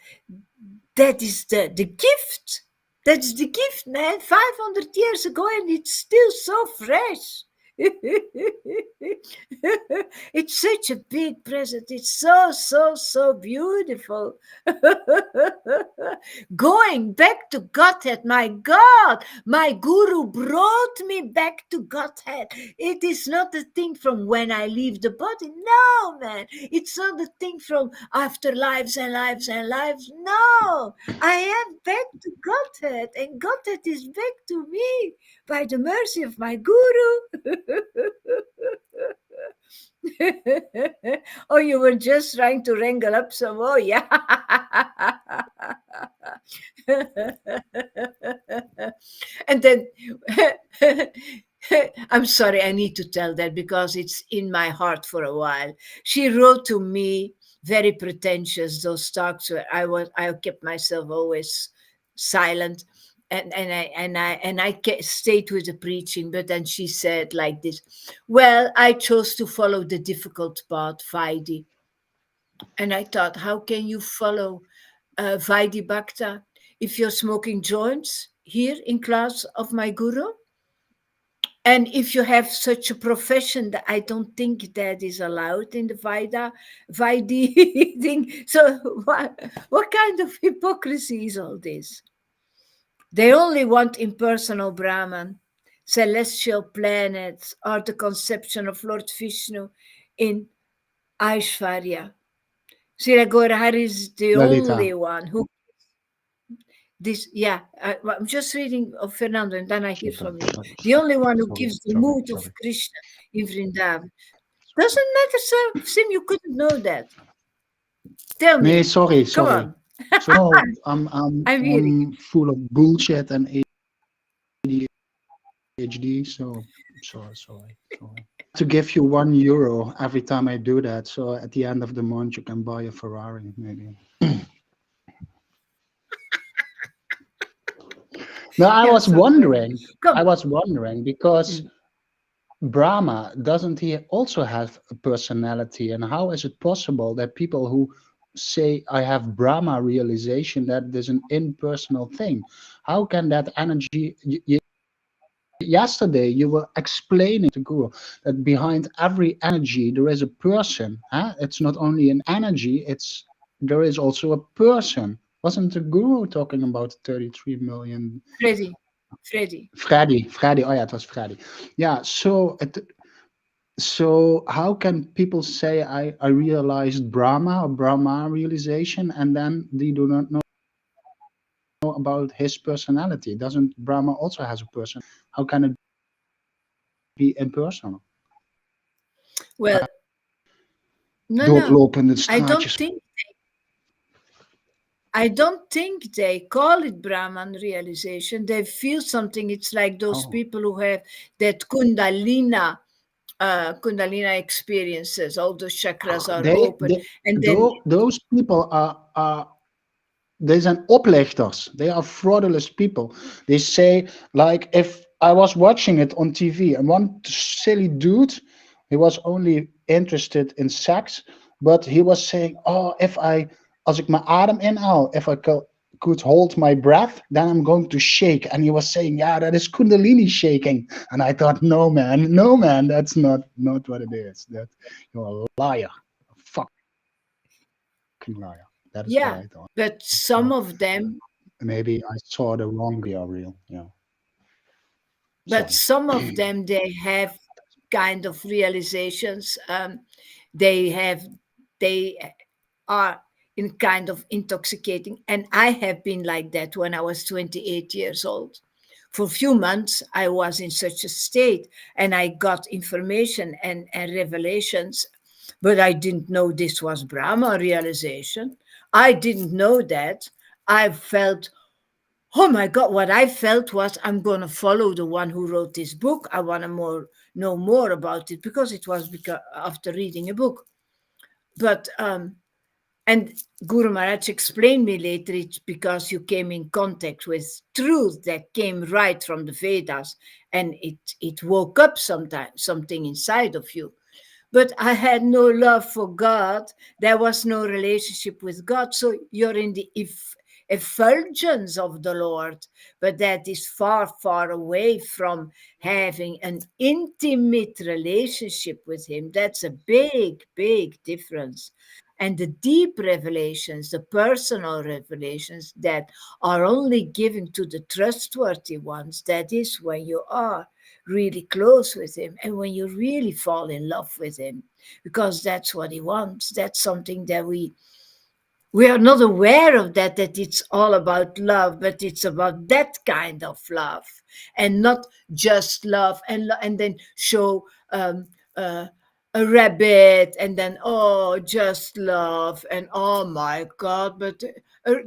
the gift. That's the gift, man. 500 years ago, and it's still so fresh. It's such a big present. It's so beautiful. Going back to Godhead, my God, my guru brought me back to Godhead. It is not a thing from when I leave the body. No, man. It's not a thing from after lives and lives and lives. No, I am back to Godhead, and Godhead is back to me by the mercy of my guru. Oh, you were just trying to wrangle up some more, yeah. And then I'm sorry, I need to tell that because it's in my heart for a while. She wrote to me, very pretentious, those talks where I kept myself always silent, and I stayed with the preaching. But then she said like this, well, I chose to follow the difficult path, Vaidhi. And I thought, how can you follow Vaidhi Bhakta if you're smoking joints here in class of my guru? And if you have such a profession, that I don't think that is allowed in the Vaidhi thing. So what kind of hypocrisy is all this? They only want impersonal Brahman, celestial planets, or the conception of Lord Vishnu in Aishvarya. Siragorahari is the only Lalita. one who I'm just reading of Fernando, and then I hear from you. The only one who gives the mood of Krishna in Vrindavan. Doesn't matter, sir. Sim, you couldn't know that. Tell me. Nee, sorry. Come on. So no, I'm I'm hearing. I'm full of bullshit and ADHD. So sorry. To give you €1 every time I do that. So at the end of the month, you can buy a Ferrari, maybe. No, I was wondering because Brahma, doesn't he also have a personality? And how is it possible that people who say I have Brahma realization, that there's an impersonal thing. How can that energy? Yesterday you were explaining to Guru that behind every energy there is a person. Huh? It's not only an energy; it's there is also a person. Wasn't the Guru talking about 33 million? Freddy, Freddy. Freddy. Oh yeah, it was Freddy. Yeah. So how can people say I realized Brahma or Brahma realization, and then they do not know about his personality? Doesn't Brahma also has a person? How can it be impersonal? Well, no, no. Doorlopen de I don't straatjes. think I don't think they call it Brahman realization. They feel something. It's like those Oh, people who have that Kundalina experiences. All the chakras are open, and then those people are they zijn oplichters. They are fraudulent people. They say, like, if I was watching it on TV and one silly dude, he was only interested in sex, but he was saying, oh, als ik mijn adem inhaal, if I could hold my breath, then I'm going to shake. And he was saying, yeah, that is Kundalini shaking. And I thought, no, man, that's not what it is. That you're a liar, a fucking liar. That is what yeah, I thought. but some of them, Maybe I saw the wrong reel. Yeah. but Sorry. some of them they have kind of realizations. They have they are in kind of intoxicating, and I have been like that when I was 28 years old. For a few months I was in such a state, and I got information and revelations, but I didn't know this was Brahma realization. I didn't know that. I felt, oh my God, what I felt was, I'm going to follow the one who wrote this book. I want to know more about it, because it was because after reading a book. But and Guru Maharaj explained me later, it's because you came in contact with truth that came right from the Vedas, and it woke up something inside of you. But I had no love for God. There was no relationship with God. So you're in the effulgence of the Lord, but that is far, far away from having an intimate relationship with Him. That's a big, big difference. And the deep revelations, the personal revelations that are only given to the trustworthy ones, that is when you are really close with Him and when you really fall in love with Him, because that's what He wants. That's something that we are not aware of, that it's all about love, but it's about that kind of love, and not just love and then show uh, a rabbit, and then, oh, just love, and oh my God. But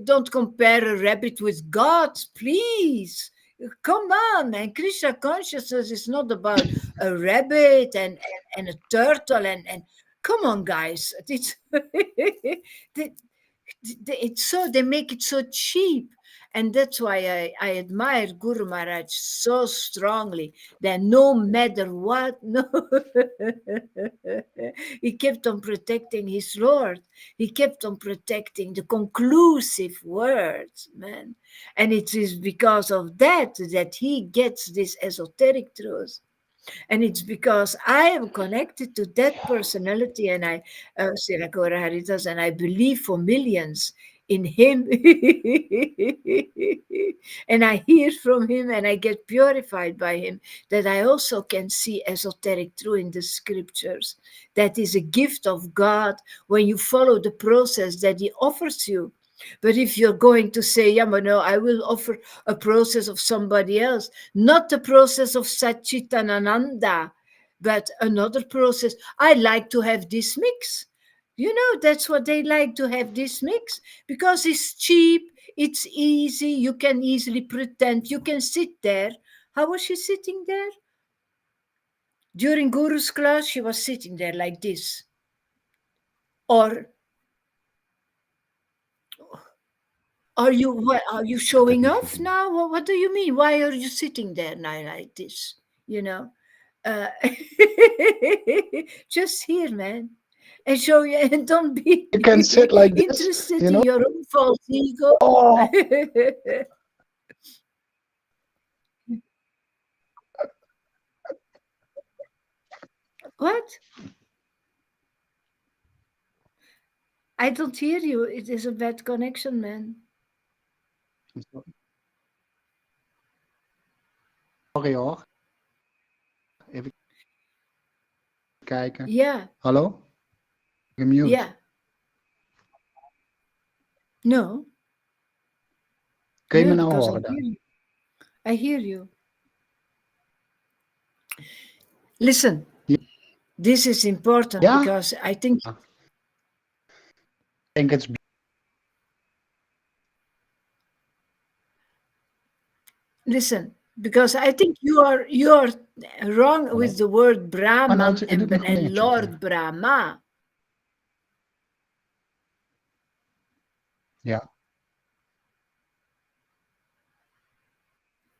don't compare a rabbit with God, please. Come on, man. Krishna consciousness is not about a rabbit and a turtle and come on, guys. It's it's so, they make it so cheap. And that's why I admire Guru Maharaj so strongly, that no matter what, no, he kept on protecting his Lord. He kept on protecting the conclusive words, man. And it is because of that that he gets this esoteric truth. And it's because I am connected to that personality, and Sirakora Haridas, and I believe for millions in him. And I hear from him and I get purified by him, that I also can see esoteric truth in the scriptures. That is a gift of God when you follow the process that he offers you. But if you're going to say, yeah, but no, I will offer a process of somebody else, not the process of Satchitananda, but another process. I like to have this mix. That's what they like, to have this mix, because it's cheap, it's easy, you can easily pretend, you can sit there. How was she sitting there? During Guru's class, she was sitting there like this. Or are you showing off now? What do you mean? Why are you sitting there now like this? You know, uh, just here, man. and show you, and don't be You can sit like this, interested you in know. your own false ego. Oh, What? I don't hear you. It is a bad connection, man. sorry hoor. Even kijken. Yeah, Hallo? Gemute. yeah. No, Kun je me no, nou because I horen hear dan? you. I hear you. Listen, this is important Ja? because I think, Ik denk het is listen, because I think you are wrong with hallo. the word Maar nou, Brahman het doet nog een and dingetje. Lord Brahma. Ja.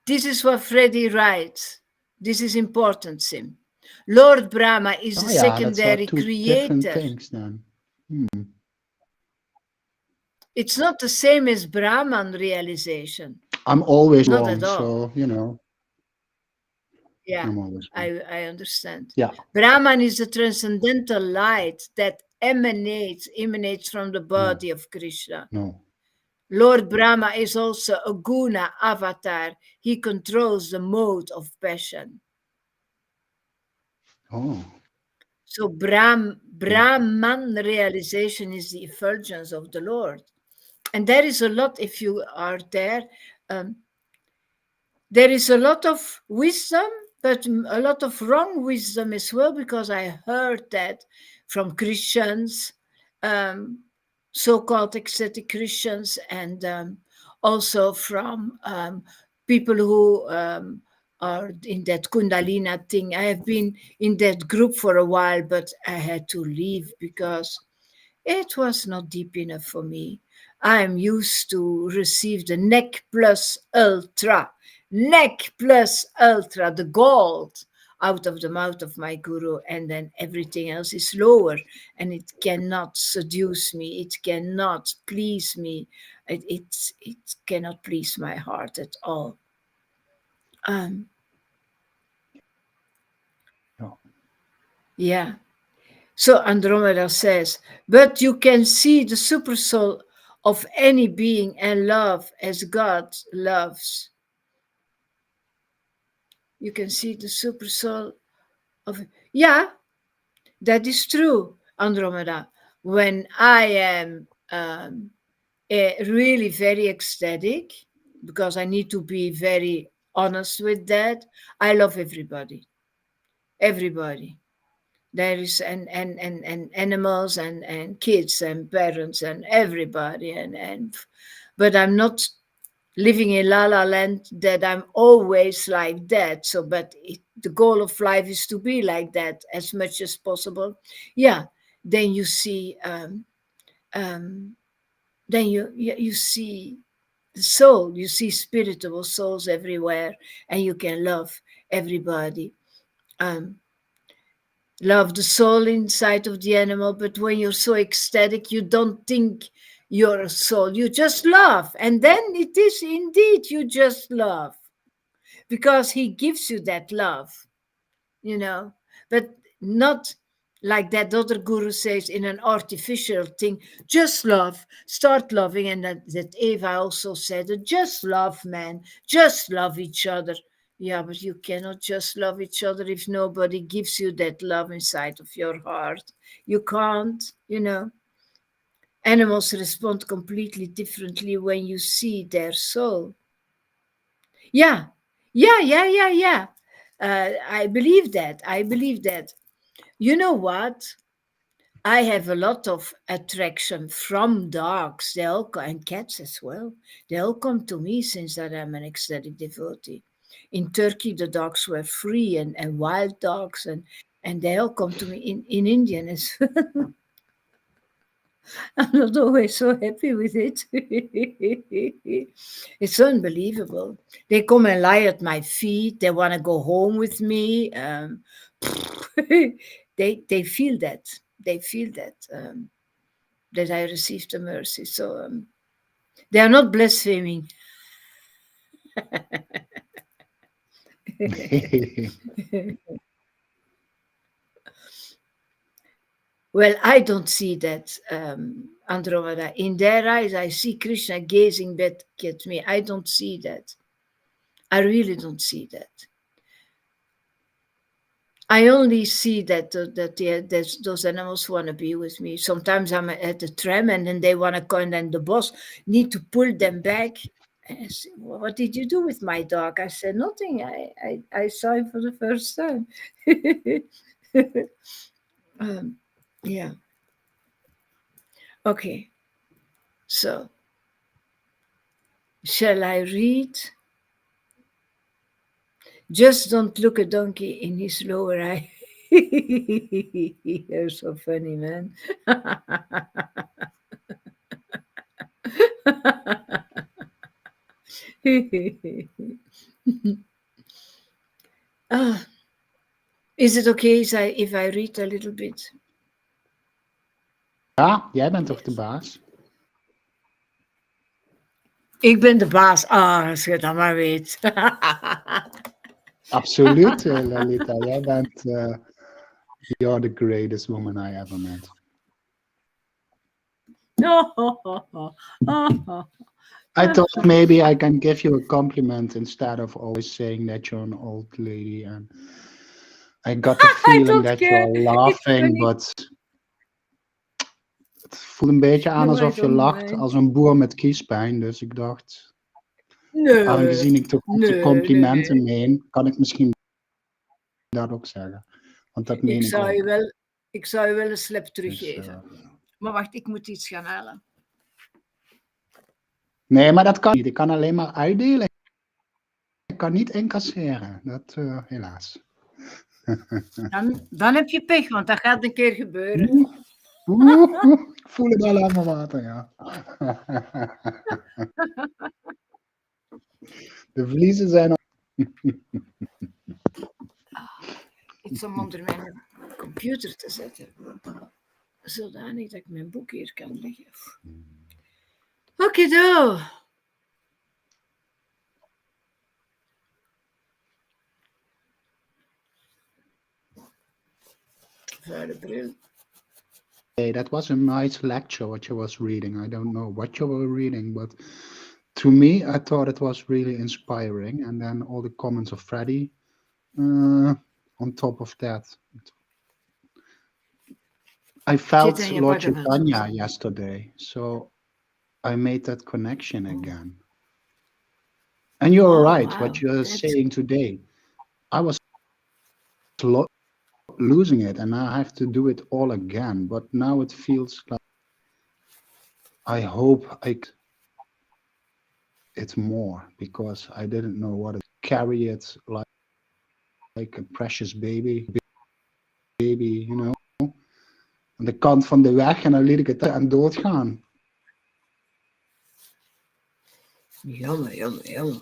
This is what Freddy writes. This is important, Sim. Lord Brahma is the Oh ja, that's are secondary two different creator. things then. Hmm. It's not the same as Brahman realization. I'm always Not at wrong, all. so, you know, Yeah, I'm always wrong. I understand. Yeah. Brahman is the transcendental light that emanates from the No, body of Krishna. no. Lord Brahma is also a guna avatar. He controls the mode of passion. Oh, So yeah. Brahman realization is the effulgence of the Lord. And there is a lot, if you are there, um, there is a lot of wisdom, but a lot of wrong wisdom as well, because I heard that from Christians, um, so-called ecstatic Christians, and also from people who are in that Kundalina thing. I have been in that group for a while, but I had to leave because it was not deep enough for me. I am used to receive the neck plus ultra, the gold out of the mouth of my guru, and then everything else is lower, and it cannot seduce me, it cannot please me, it cannot please my heart at all. Um, Ja. yeah. So Andromeda says, but you can see the supersoul of any being and love as God loves. You can see the supersoul of, yeah, that is true, Andromeda. When I am really very ecstatic, because I need to be very honest with that, I love everybody. Everybody. There is and animals and kids and parents and everybody and but I'm not living in la la land that I'm always like that. So but the goal of life is to be like that as much as possible. Yeah, then you see um then you see the soul, you see spiritual souls everywhere, and you can love everybody. um Love the soul inside of the animal, but when you're so ecstatic, you don't think you're a soul. You just love. And then it is indeed you just love because he gives you that love, you know, but not like that other guru says in an artificial thing. Just love, start loving. And that Eva also said, just love, man, just love each other. Yeah, but you cannot just love each other if nobody gives you that love inside of your heart. You can't, you know. Animals respond completely differently when you see their soul. Yeah, yeah. I believe that. I believe that. You know what? I have a lot of attraction from dogs. They all and cats as well. They all come to me since that I'm an ecstatic devotee. In Turkey, the dogs were free and wild dogs, and they all come to me in Indian as well. I'm not always so happy with it. It's unbelievable. They come and lie at my feet. They want to go home with me. They feel that. they feel that I received the mercy. So they are not blaspheming. Well, I don't see that, Andromeda. In their eyes, I see Krishna gazing back at me. I don't see that. I really don't see that. I only see that those animals want to be with me. Sometimes I'm at the tram and then they want to go, and then the boss need to pull them back. And I say, well, what did you do with my dog? I said, nothing. I saw him for the first time. Yeah. Okay. So, shall I read? Just don't look a donkey in his lower eye. You're so funny, man. Ah, is it okay if I read a little bit? Ja, jij bent toch de baas? Ik ben de baas. Als je dat maar weet. Absoluut, Lalita. Jij bent... you're the greatest woman I ever met. I thought maybe I can give you a compliment instead of always saying that you're an old lady. And I got the feeling that you're laughing, but het voelt een beetje aan alsof je lacht als een boer met kiespijn. Dus ik dacht, aangezien ik toch op de complimenten meen, kan ik misschien dat ook zeggen. Want dat meen ik ook. Ik zou je wel een slap teruggeven. Dus, maar wacht, ik moet iets gaan halen. Nee, maar dat kan niet. Ik kan alleen maar uitdelen. Ik kan niet incasseren. Dat helaas. Dan heb je pech, want dat gaat een keer gebeuren. Ik voel het al aan mijn water, ja. De vliezen zijn al... Iets om onder mijn computer te zetten. Zodanig dat ik mijn boek hier kan leggen. Oké, vuile bril. Hey, that was a nice lecture what you was reading. I don't know what you were reading, but to me, I thought it was really inspiring. And then all the comments of Freddie on top of that. I felt Lord Chaitanya yesterday, so I made that connection again. And you're right, what you're saying today. I was losing it, and I have to do it all again. But now it feels like I hope it's more, because I didn't know what to carry it like a precious baby, you know. Aan de kant van de weg en dan liet ik het aan doodgaan. Jammer.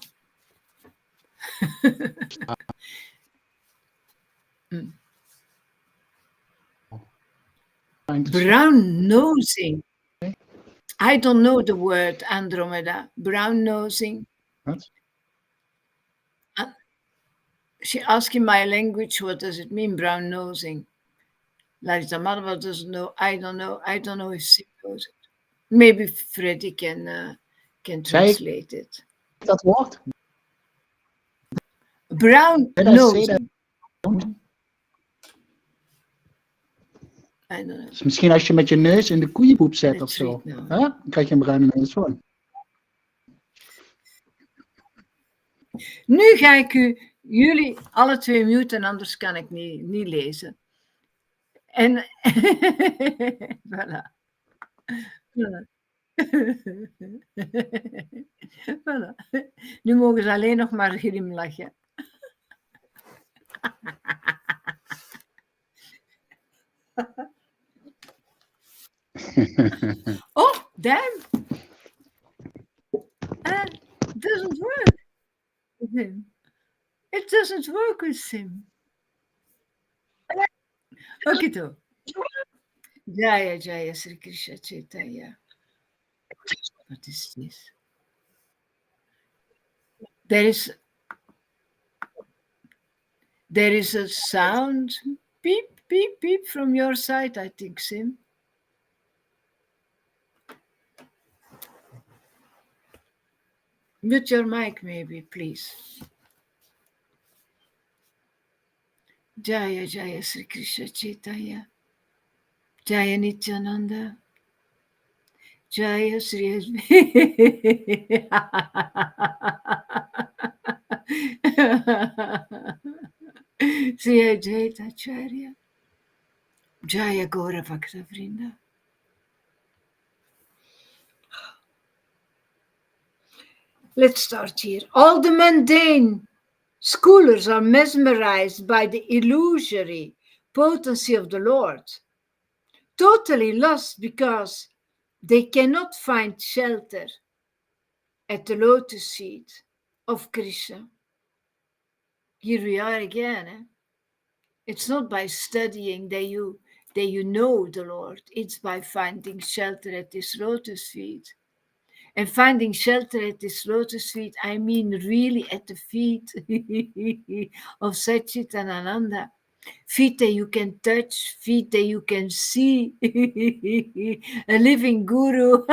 Brown nosing. I don't know the word, Andromeda. Brown nosing. What? She asked in my language, what does it mean, brown nosing? Larissa Marwa doesn't know. I don't know. I don't know if she knows it. Maybe Freddie can translate it. Dat woord? Brown nosing. I don't know. Dus misschien als je met je neus in de koeienpoep zet of zo, dan krijg je een bruine neus van. Nu ga ik jullie alle twee muten, anders kan ik niet lezen. En voilà. Voilà. Nu mogen ze alleen nog maar glimlachen. Oh, damn! It doesn't work with him. It doesn't work with him. Okay, though. Jaya Jaya Sri Krishna Chaitanya. What is this? There is there is a sound. Beep, beep, beep from your side, I think, Sim. Mute your mic, maybe, please. Jaya Jaya Sri Krishna Chaitanya. Jaya Nityananda. Jaya Sri Sri Advaita Acharya. Jaya Gaura Bhakta Vrinda. Let's start here. All the mundane scholars are mesmerized by the illusory potency of the Lord, totally lost because they cannot find shelter at the lotus feet of Krishna. Here we are again. It's not by studying that you know the Lord. It's by finding shelter at His lotus feet. And finding shelter at His lotus feet, I mean really at the feet of Satchitananda. Feet that you can touch, feet that you can see, a living guru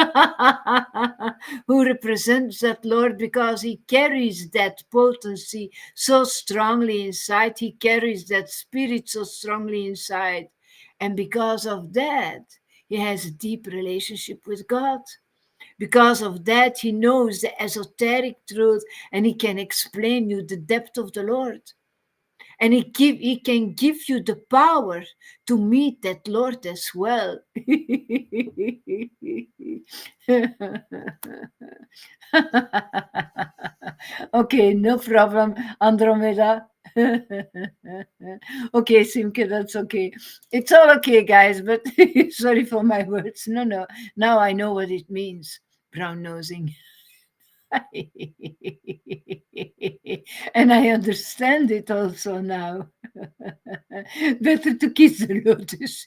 who represents that Lord because he carries that potency so strongly inside, he carries that spirit so strongly inside. And because of that, he has a deep relationship with God. Because of that, he knows the esoteric truth and he can explain you the depth of the Lord. And he can give you the power to meet that Lord as well. Okay, no problem, Andromeda. Okay, Simke, that's okay. It's all okay, guys, but sorry for my words. No. Now I know what it means. Brown nosing. And I understand it also now. Better to kiss the lotus.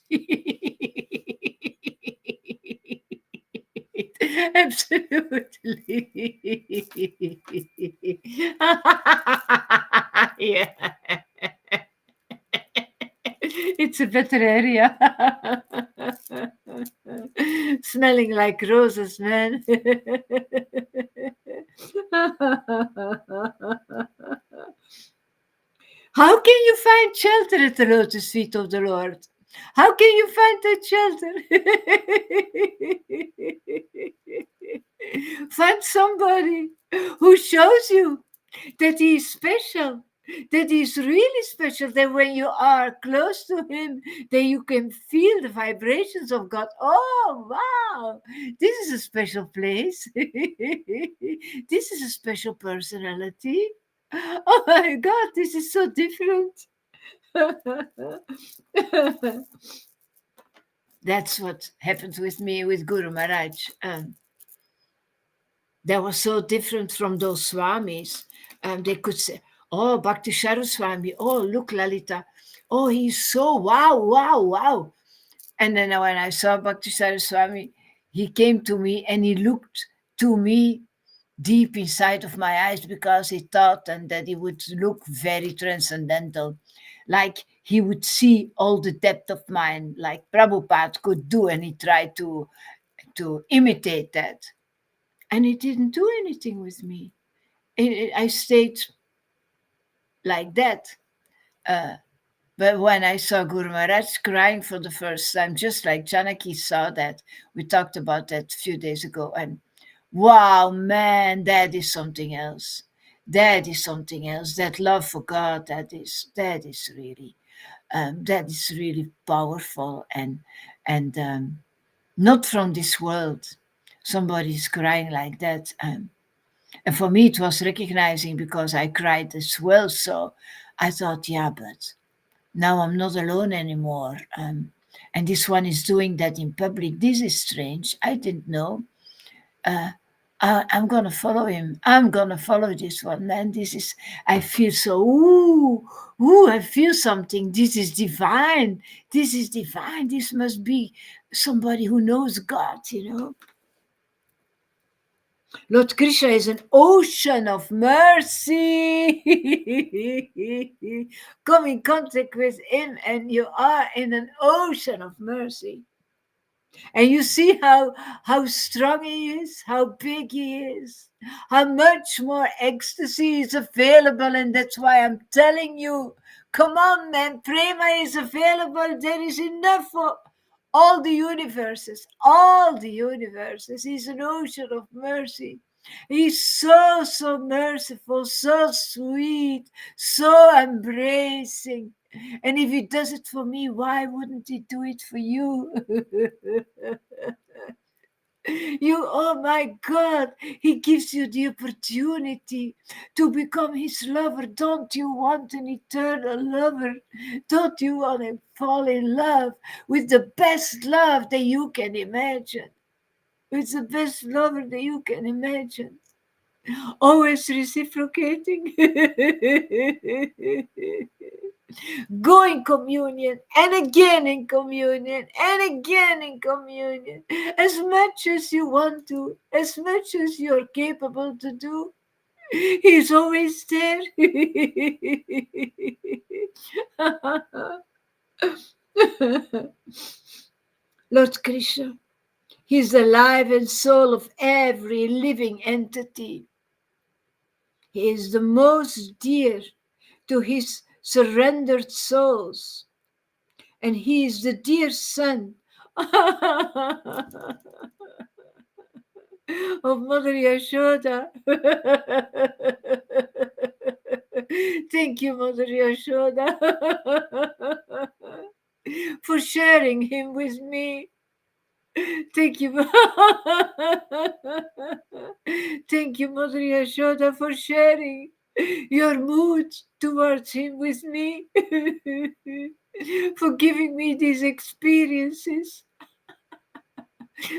Absolutely. Yeah. It's a better area. Smelling like roses, man. How can you find shelter at the lotus feet of the Lord? How can you find that shelter? Find somebody who shows you that he is special, that he is really special, that when you are close to him, that you can feel the vibrations of God. Oh, wow, this is a special place. This is a special personality. Oh my God, this is so different. That's what happened with me with Guru Maharaj. That was so different from those swamis. They could say, "Oh, Bhakti Swami. Oh, look, Lalita. Oh, he's so wow, wow, wow." And then when I saw Bhakti Swami, he came to me and he looked to me deep inside of my eyes because he thought and that he would look very transcendental, like he would see all the depth of mine, like Prabhupada could do, and he tried to imitate that. And it didn't do anything with me. I stayed like that. But when I saw Guru Maharaj crying for the first time, just like Janaki saw that, we talked about that a few days ago, and wow, man, that is something else. That is something else. That love for God, that is really powerful and not from this world. Somebody is crying like that. And for me, it was recognizing because I cried as well. So I thought, yeah, but now I'm not alone anymore. And this one is doing that in public. This is strange. I didn't know. Uh, I'm gonna follow him. I'm gonna follow this one, man. This is. I feel so. Ooh! I feel something. This is divine. This is divine. This must be somebody who knows God, Lord Krishna is an ocean of mercy. Come in contact with him and you are in an ocean of mercy. And you see how strong he is, how big he is, how much more ecstasy is available. And that's why I'm telling you, come on, man, Prema is available. There is enough for all the universes, all the universes. He's an ocean of mercy. He's so, so merciful, so sweet, so embracing. And if he does it for me, why wouldn't he do it for you? Oh my God, he gives you the opportunity to become his lover. Don't you want an eternal lover? Don't you want to fall in love with the best love that you can imagine? With the best lover that you can imagine. Always reciprocating. Go in communion and again in communion and again in communion as much as you want to, as much as you're capable to do. He's always there. Lord Krishna, he's the life and soul of every living entity. He is the most dear to his surrendered souls. And he is the dear son of Mother Yashoda. Thank you, Mother Yashoda, for sharing him with me. Thank you. Thank you, Mother Yashoda, for sharing your mood towards him with me. For giving me these experiences.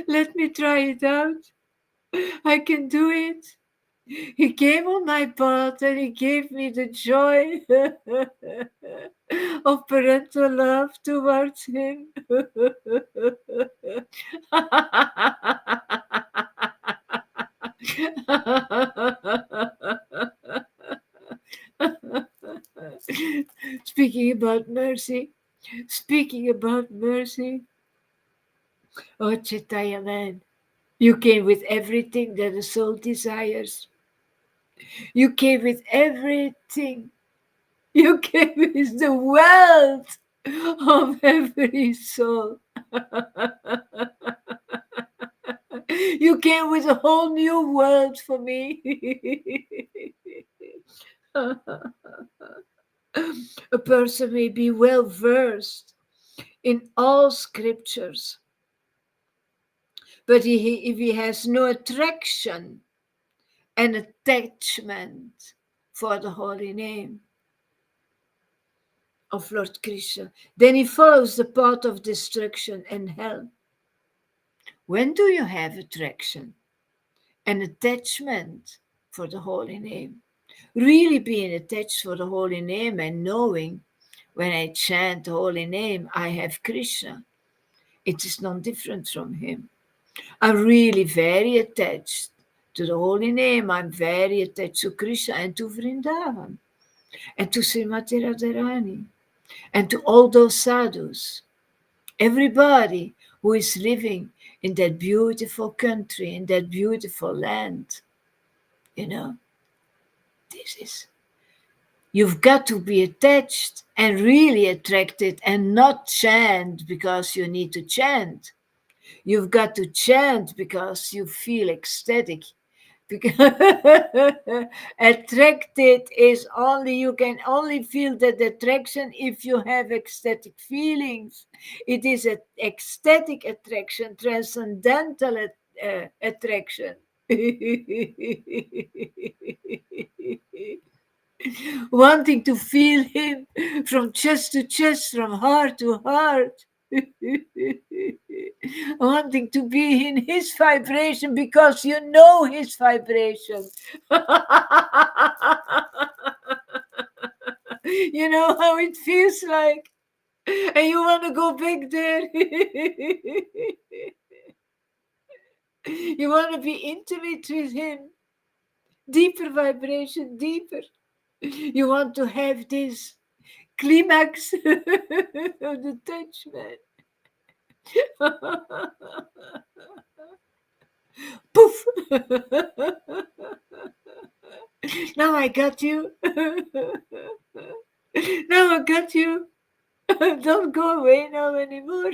Let me try it out. I can do it. He came on my path and he gave me the joy of parental love towards him. Speaking about mercy, oh Chaitanya man, you came with everything that the soul desires. You came with everything. You came with the wealth of every soul. You came with a whole new world for me. A person may be well versed in all scriptures, but if he has no attraction and attachment for the holy name of Lord Krishna, then he follows the path of destruction and hell. When do you have attraction and attachment for the holy name? Really being attached for the holy name and knowing when I chant the holy name, I have Krishna. It is not different from him. I'm really very attached to the holy name. I'm very attached to Krishna and to Vrindavan and to Srimati Radharani and to all those sadhus. Everybody who is living in that beautiful country, in that beautiful land, this is. You've got to be attached and really attracted and not chant because you need to chant. You've got to chant because you feel ecstatic. Because attracted is only, you can only feel that attraction if you have ecstatic feelings. It is an ecstatic attraction, transcendental attraction. Wanting to feel him from chest to chest, from heart to heart. Wanting to be in his vibration because you know his vibration. You know how it feels like. And you want to go back there. You want to be intimate with him. Deeper vibration, deeper. You want to have this climax of the touch, man. Poof! Now I got you. Now I got you. Don't go away now anymore.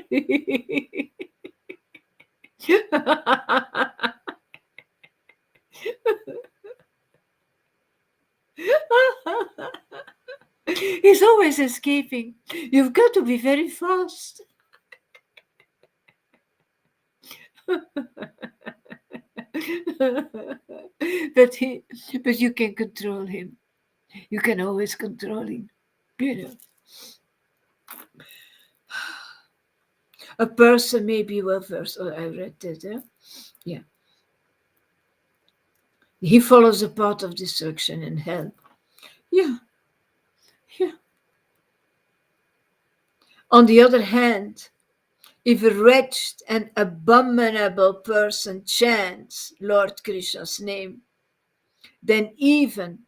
He's always escaping. You've got to be very fast. but he, but you can control him. You can always control him. You know, a person may be well versed. Oh, I read that. Yeah, he follows the path of destruction and hell. Yeah, yeah. On the other hand, if a wretched and abominable person chants Lord Krishna's name, then even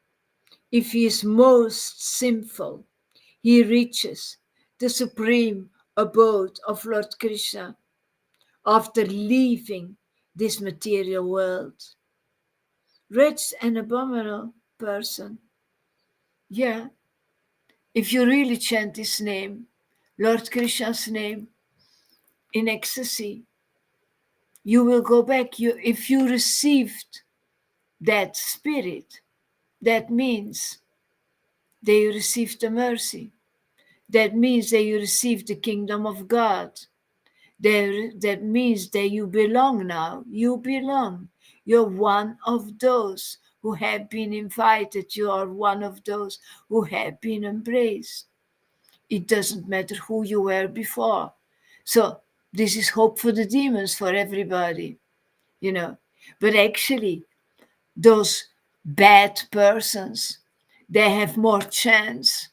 if he is most sinful, he reaches the supreme abode of Lord Krishna after leaving this material world. Wretched and abominable person. Yeah, if you really chant his name, Lord Krishna's name, in ecstasy, you will go back. If you received that spirit, that means that you received the mercy. That means that you received the kingdom of God. That means that you belong now. You belong. You're one of those who have been invited. You are one of those who have been embraced. It doesn't matter who you were before. So this is hope for the demons, for everybody, you know. But actually, those bad persons, they have more chance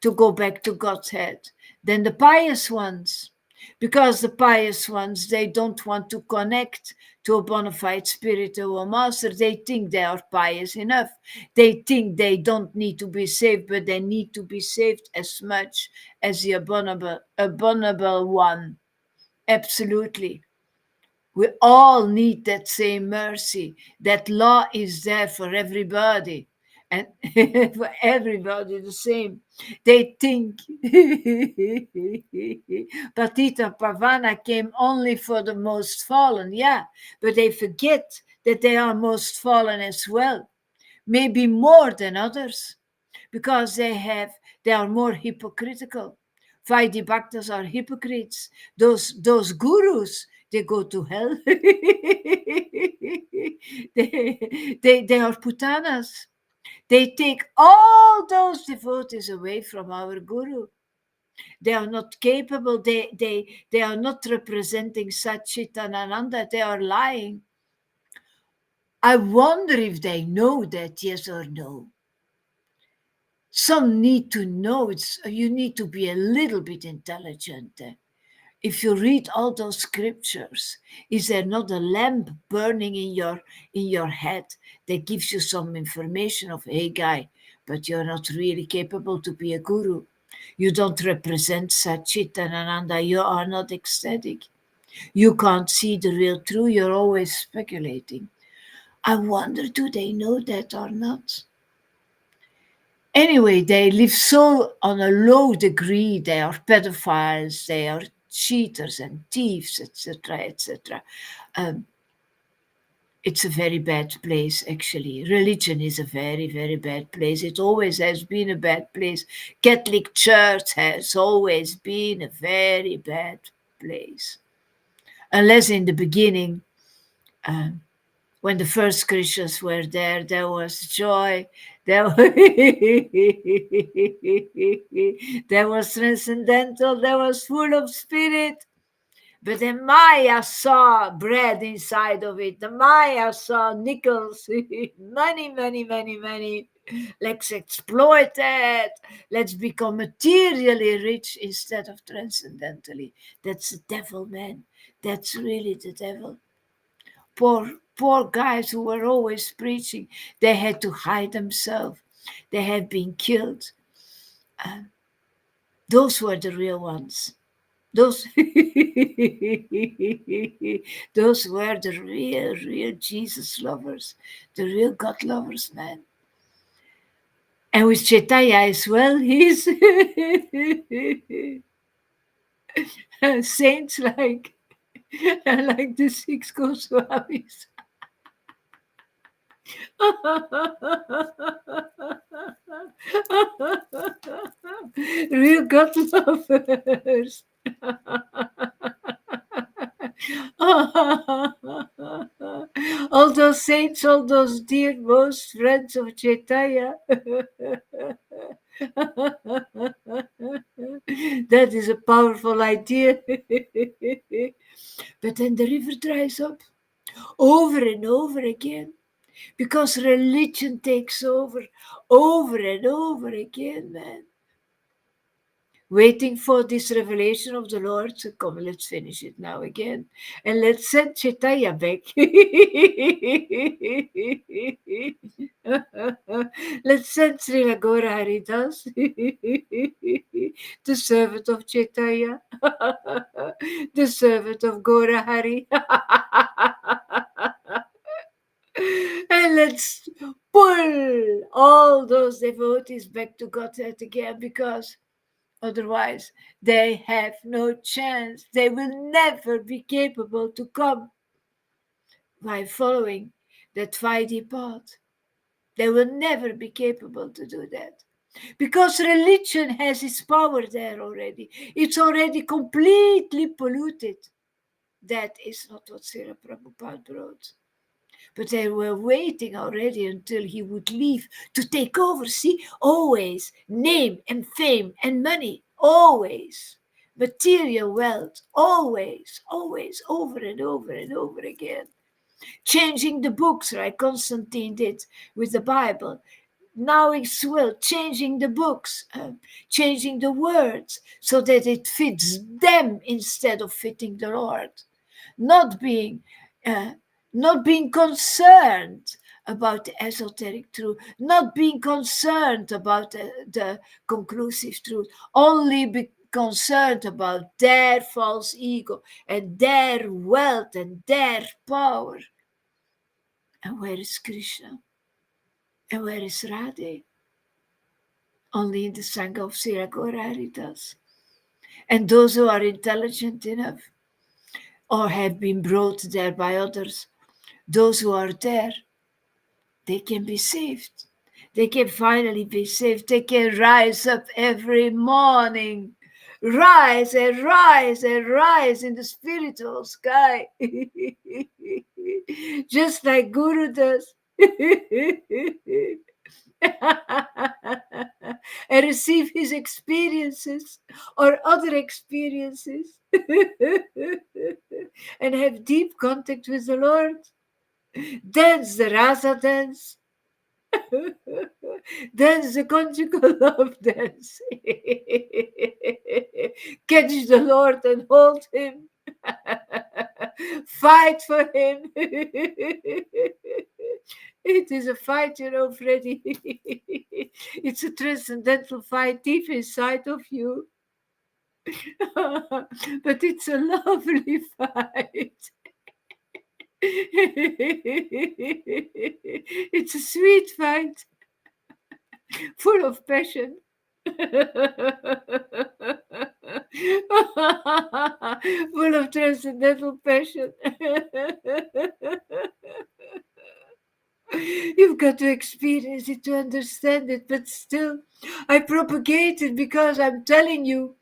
to go back to Godhead than the pious ones. Because the pious ones, they don't want to connect to a bona fide spiritual master. They think they are pious enough. They think they don't need to be saved, but they need to be saved as much as the abominable one. Absolutely. We all need that same mercy. That law is there for everybody. And for everybody the same. They think Patita Pavana came only for the most fallen. Yeah, but they forget that they are most fallen as well. Maybe more than others. Because they are more hypocritical. Vaidhi Bhaktas are hypocrites. Those gurus, they go to hell. They are putanas. They take all those devotees away from our guru. They are not capable. They are not representing Satchitananda. They are lying. I wonder if they know that, yes or no. Some need to know. You need to be a little bit intelligent. If you read all those scriptures, is there not a lamp burning in your head that gives you some information of, hey guy, but you're not really capable to be a guru. You don't represent Satchitananda. You are not ecstatic. You can't see the real truth. You're always speculating. I wonder, do they know that or not? Anyway, they live so on a low degree. They are pedophiles, they are cheaters and thieves, etc., etc. It's a very bad place, actually. Religion is a very, very bad place. It always has been a bad place. Catholic Church has always been a very bad place. Unless in the beginning, when the first Christians were there was joy, there was, there was transcendental, there was full of spirit. But the Maya saw bread inside of it. The Maya saw nickels, money, money, money, money. Let's exploit that. Let's become materially rich instead of transcendentally. That's the devil, man. That's really the devil. Poor guys who were always preaching. They had to hide themselves. They have been killed. Those were the real ones. Those, those were the real Jesus lovers, the real God lovers, man. And with Chaitanya as well, he's saints like the six Goswamis. Real God lovers. All those saints, all those dear most friends of Chaitanya. That is a powerful idea. But then the river dries up over and over again because religion takes over and over again, man. Waiting for this revelation of the Lord. So come, let's finish it now again. And let's send Chaitanya back. Let's send Srila Gaura Haridas, the servant of Chaitanya, the servant of Gaura Hari. And let's pull all those devotees back to Godhead again, because otherwise, they have no chance. They will never be capable to come by following that 5D path. They will never be capable to do that. Because religion has its power there already. It's already completely polluted. That is not what Srila Prabhupada brought. But they were waiting already until he would leave to take over. See, always name and fame and money, always. Material wealth, always, over and over and over again. Changing the books, like Constantine did with the Bible. Now it's well, changing the books, changing the words so that it fits them instead of fitting the Lord. Not being uh, concerned about the esoteric truth, not being concerned about the conclusive truth, only be concerned about their false ego and their wealth and their power. And where is Krishna? And where is Radhe? Only in the Sangha of Srila Gaura Haridas. And those who are intelligent enough or have been brought there by others, those who are there, they can be saved. They can finally be saved. They can rise up every morning. Rise and rise and rise in the spiritual sky. Just like Guru does. And receive his experiences or other experiences and have deep contact with the Lord. Dance the rasa dance. Dance the conjugal love dance. Catch the Lord and hold him. Fight for him. It is a fight, Freddy. It's a transcendental fight deep inside of you. But it's a lovely fight. It's a sweet fight, full of passion. Full of transcendental passion. You've got to experience it to understand it, but still, I propagate it because I'm telling you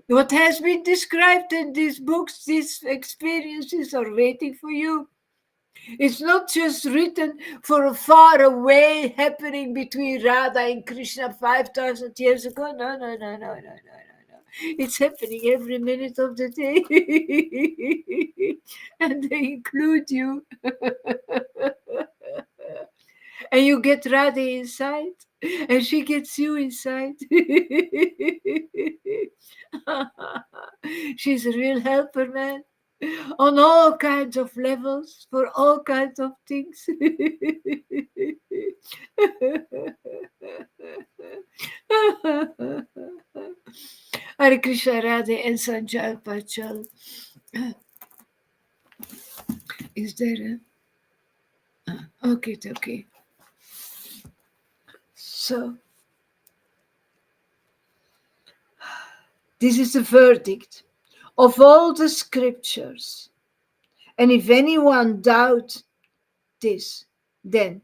what has been described in these books, these experiences are waiting for you. It's not just written for a far away happening between Radha and Krishna 5,000 years ago. No. It's happening every minute of the day. And they include you. and you get Radhe inside, and she gets you inside. She's a real helper, man, on all kinds of levels, for all kinds of things. Hare Krishna, Radhe and Sanjay Pachal. Is there a... Okay, okay. So, this is the verdict of all the scriptures. And if anyone doubts this, then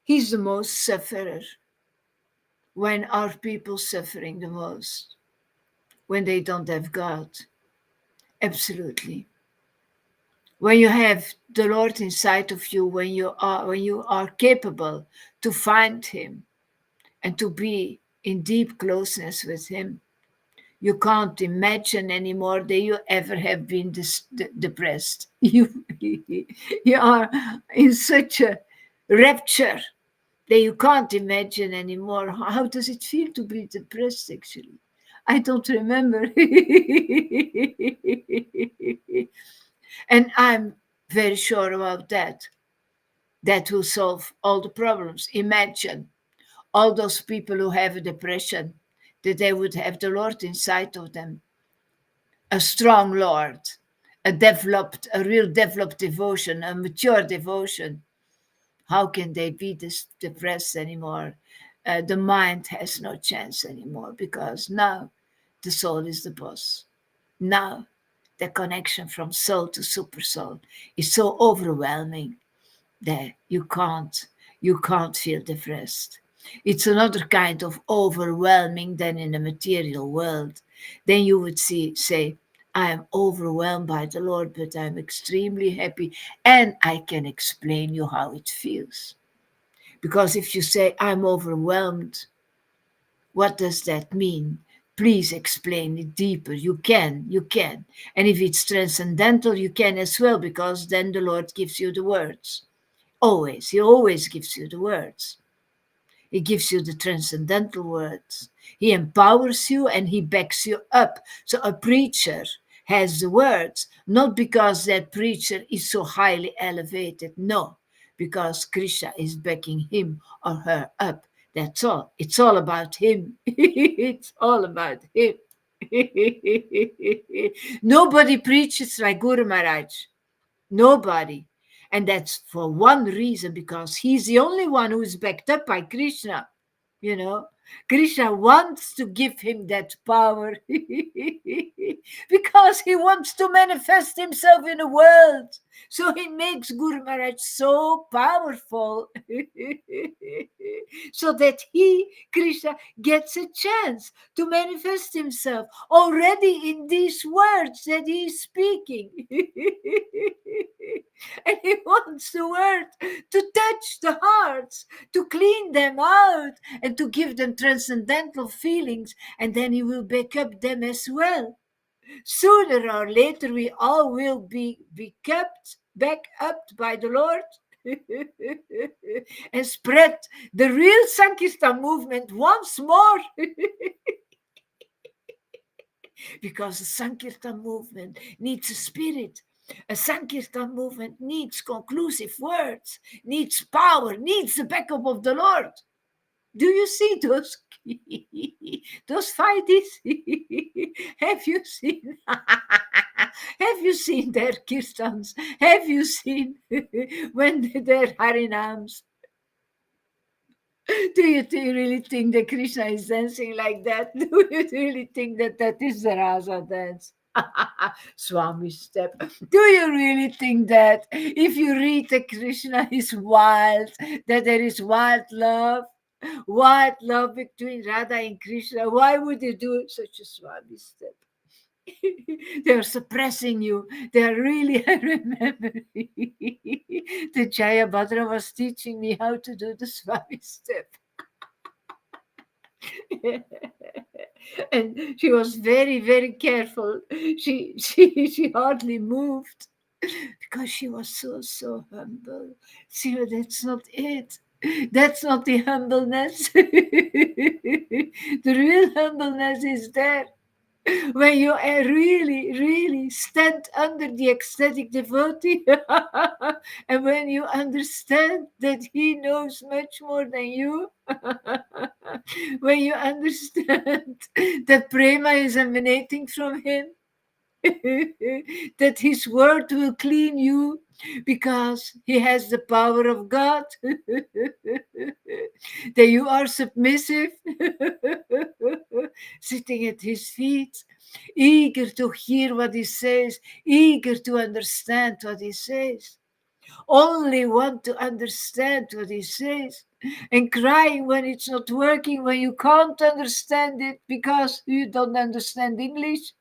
he's the most sufferer. When are people suffering the most? When they don't have God. Absolutely. When you have the Lord inside of you, when you are capable to find him and to be in deep closeness with him, you can't imagine anymore that you ever have been depressed. You are in such a rapture that you can't imagine anymore. How does it feel to be depressed, actually? I don't remember. And I'm very sure about that. That will solve all the problems. Imagine all those people who have a depression, that they would have the Lord inside of them, a strong Lord, a real developed devotion, a mature devotion. How can they be depressed anymore? The mind has no chance anymore, because now the soul is the boss. Now the connection from soul to super soul is so overwhelming that you can't feel depressed. It's another kind of overwhelming than in the material world. Then you would say, I am overwhelmed by the Lord, but I'm extremely happy, and I can explain you how it feels. Because if you say, I'm overwhelmed, what does that mean? Please explain it deeper. You can. And if it's transcendental, you can as well, because then the Lord gives you the words. Always. He always gives you the words. He gives you the transcendental words. He empowers you and he backs you up. So a preacher has the words, not because that preacher is so highly elevated. No, because Krishna is backing him or her up. That's all. It's all about him. It's all about him. Nobody preaches like Guru Maharaj. Nobody. And that's for one reason, because he's the only one who is backed up by Krishna. You know, Krishna wants to give him that power because he wants to manifest himself in the world. So he makes Guru Maharaj so powerful so that Krishna, gets a chance to manifest himself already in these words that he is speaking. And he wants the word to touch the hearts, to clean them out, and to give them transcendental feelings, and then he will back up them as well. Sooner or later, we all will be kept back up by the Lord and spread the real Sankirtan movement once more. Because the Sankirtan movement needs a spirit. A Sankirtan movement needs conclusive words, needs power, needs the backup of the Lord. Do you see those those fighters? Have you seen? Have you seen their kirtans? Have you seen when their harinams? Do you really think that Krishna is dancing like that? Do you really think that that is the Rasa dance? Swami step. Do you really think that if you read that Krishna is wild, that there is wild love between Radha and Krishna? Why would they do such a Swami step? They're suppressing you. They're really, I remember the Jaya Bhadra was teaching me how to do the Swami step. And she was very, very careful. She hardly moved because she was so humble. See, that's not it. That's not the humbleness. The real humbleness is there when you really, really stand under the ecstatic devotee, and when you understand that he knows much more than you, when you understand that prema is emanating from him, that his word will clean you because he has the power of God, that you are submissive, sitting at his feet, eager to hear what he says, eager to understand what he says, only want to understand what he says, and crying when it's not working, when you can't understand it because you don't understand English,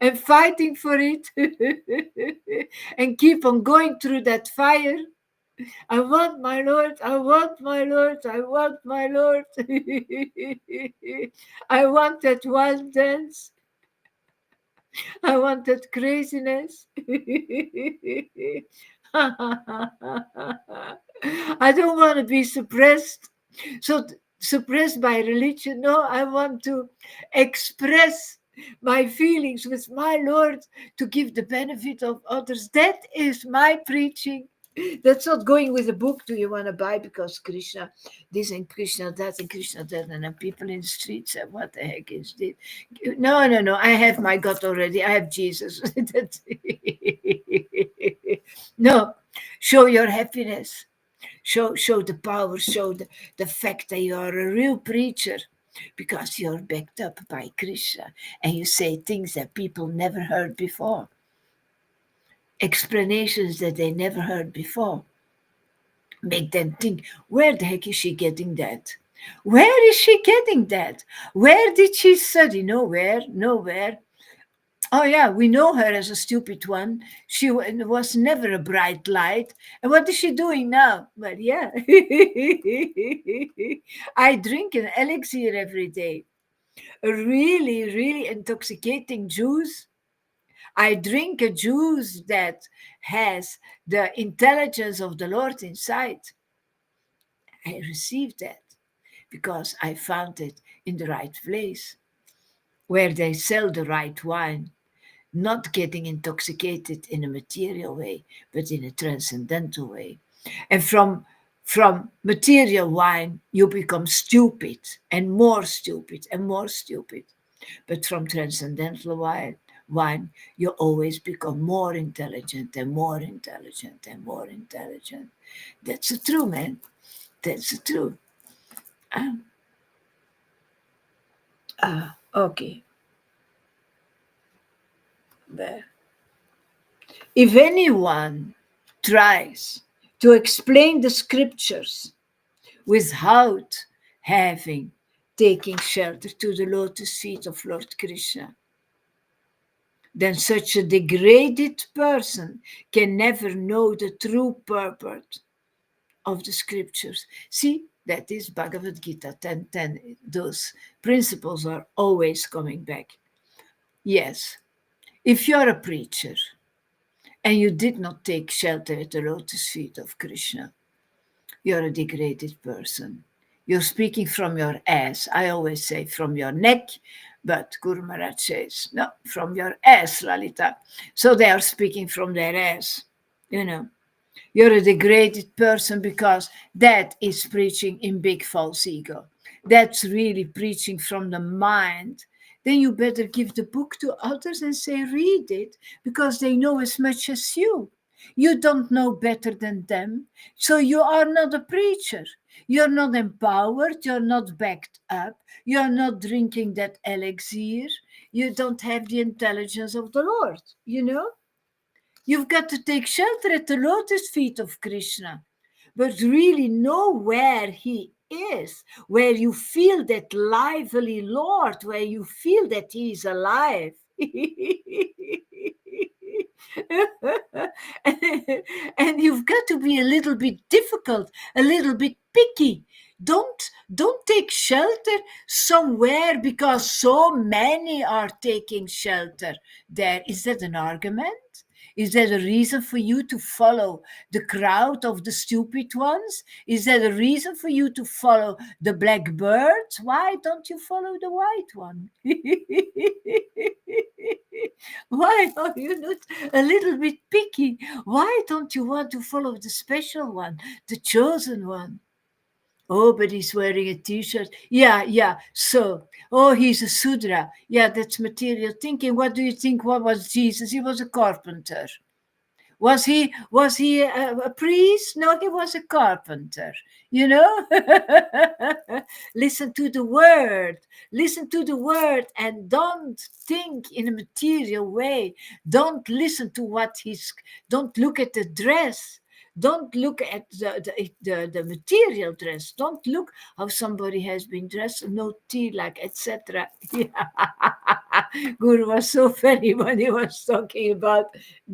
and fighting for it, and keep on going through that fire. I want my Lord, I want my Lord, I want my Lord. I want that wild dance. I want that craziness. I don't want to be suppressed. So suppressed by religion. No, I want to express my feelings with my Lord to give the benefit of others. That is my preaching. That's not going with a book. Do you want to buy because Krishna this and Krishna that and Krishna that, and then people in the streets say, "What the heck is this?" No, no, no. I have my God already. I have Jesus. No, show your happiness. Show the power. Show the fact that you are a real preacher because you're backed up by Krishna and you say things that people never heard before. Explanations that they never heard before. Make them think, where the heck is she getting that? Where is she getting that? Where did she study? Nowhere, nowhere. Oh, yeah, we know her as a stupid one. She was never a bright light. And what is she doing now? Well, yeah. I drink an elixir every day, a really, really intoxicating juice. I drink a juice that has the intelligence of the Lord inside. I received that because I found it in the right place where they sell the right wine, not getting intoxicated in a material way, but in a transcendental way. And from material wine, you become stupid and more stupid and more stupid. But from transcendental wine, you always become more intelligent and more intelligent and more intelligent. That's the truth, man. That's the truth. Okay. There. If anyone tries to explain the scriptures without having taken shelter to the lotus feet of Lord Krishna, then such a degraded person can never know the true purport of the scriptures. See, that is Bhagavad Gita 10:10. Those principles are always coming back. Yes, if you're a preacher and you did not take shelter at the lotus feet of Krishna, you're a degraded person. You're speaking from your ass. I always say from your neck, but Guru Maharaj says, no, from your ass, Lalita. So they are speaking from their ass, you know. You're a degraded person because that is preaching in big false ego. That's really preaching from the mind. Then you better give the book to others and say, read it, because they know as much as you. You don't know better than them. So you are not a preacher. You're not empowered. You're not backed up. You're not drinking that elixir. You don't have the intelligence of the Lord, you know? You've got to take shelter at the lotus feet of Krishna, but really know where he is, where you feel that lively Lord, where you feel that he is alive. And you've got to be a little bit difficult, a little bit picky. Don't take shelter somewhere because so many are taking shelter there. Is that an argument? Is that a reason for you to follow the crowd of the stupid ones? Is that a reason for you to follow the black birds? Why don't you follow the white one? Why are you not a little bit picky? Why don't you want to follow the special one, the chosen one? Oh, but he's wearing a t-shirt. Yeah, yeah. So, oh, he's a Sudra. Yeah, that's material thinking. What do you think? What was Jesus? He was a carpenter. Was he a priest? No, he was a carpenter. You know. Listen to the word. Listen to the word, and don't think in a material way. Don't listen to what he's. Don't look at the dress. Don't look at the material dress. Don't look how somebody has been dressed. No tea, like etc. Guru was so funny when he was talking about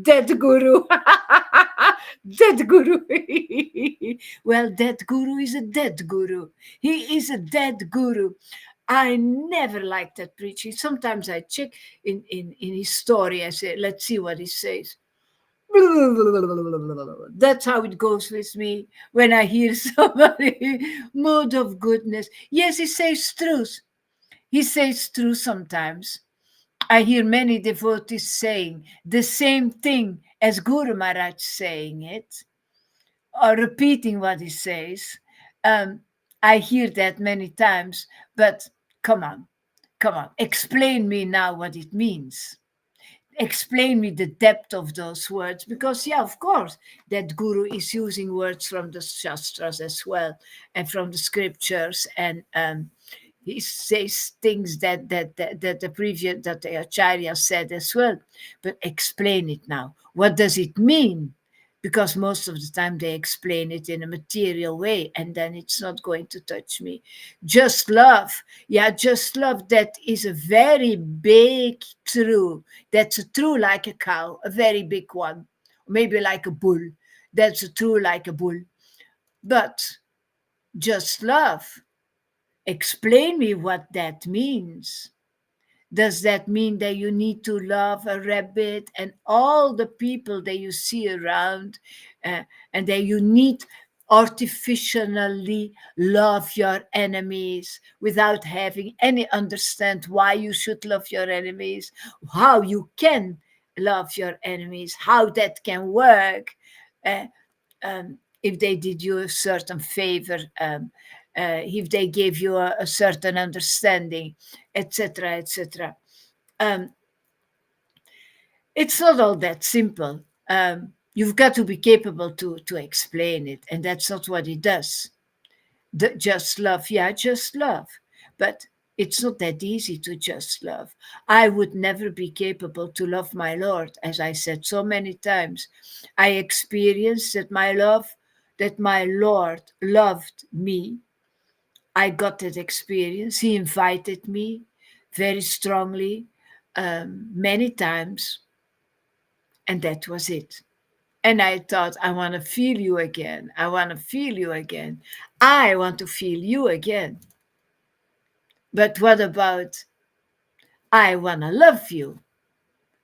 dead guru. Dead guru. Well, dead guru is a dead guru. He is a dead guru. I never liked that preaching. Sometimes I check in his story. I say, let's see what he says. That's how it goes with me when I hear somebody. Mood of goodness. Yes, he says truth. He says truth sometimes. I hear many devotees saying the same thing as Guru Maharaj saying it, or repeating what he says. Um, I hear that many times, but come on, come on, explain me now what it means. Explain me the depth of those words, because yeah, of course, that Guru is using words from the Shastras as well, and from the scriptures, and he says things that the previous that the Acharya said as well. But explain it now. What does it mean? Because most of the time they explain it in a material way, and then it's not going to touch me. Just love. Yeah, just love. That is a very big true. That's a true like a cow, a very big one. Maybe like a bull. That's a true like a bull. But just love. Explain me what that means. Does that mean that you need to love a rabbit and all the people that you see around, uh, and that you need artificially love your enemies without having any understand why you should love your enemies, how you can love your enemies, how that can work? Uh, if they did you a certain favor, if they gave you a certain understanding, etc., etc. Um, it's not all that simple. You've got to be capable to explain it, and that's not what it does. Just love, yeah, just love, but it's not that easy to just love. I would never be capable to love my Lord, as I said so many times. I experienced that my Lord loved me. I got that experience. He invited me very strongly, many times, and that was it. And I thought, I want to feel you again. I want to feel you again. I want to feel you again. But what about, I want to love you?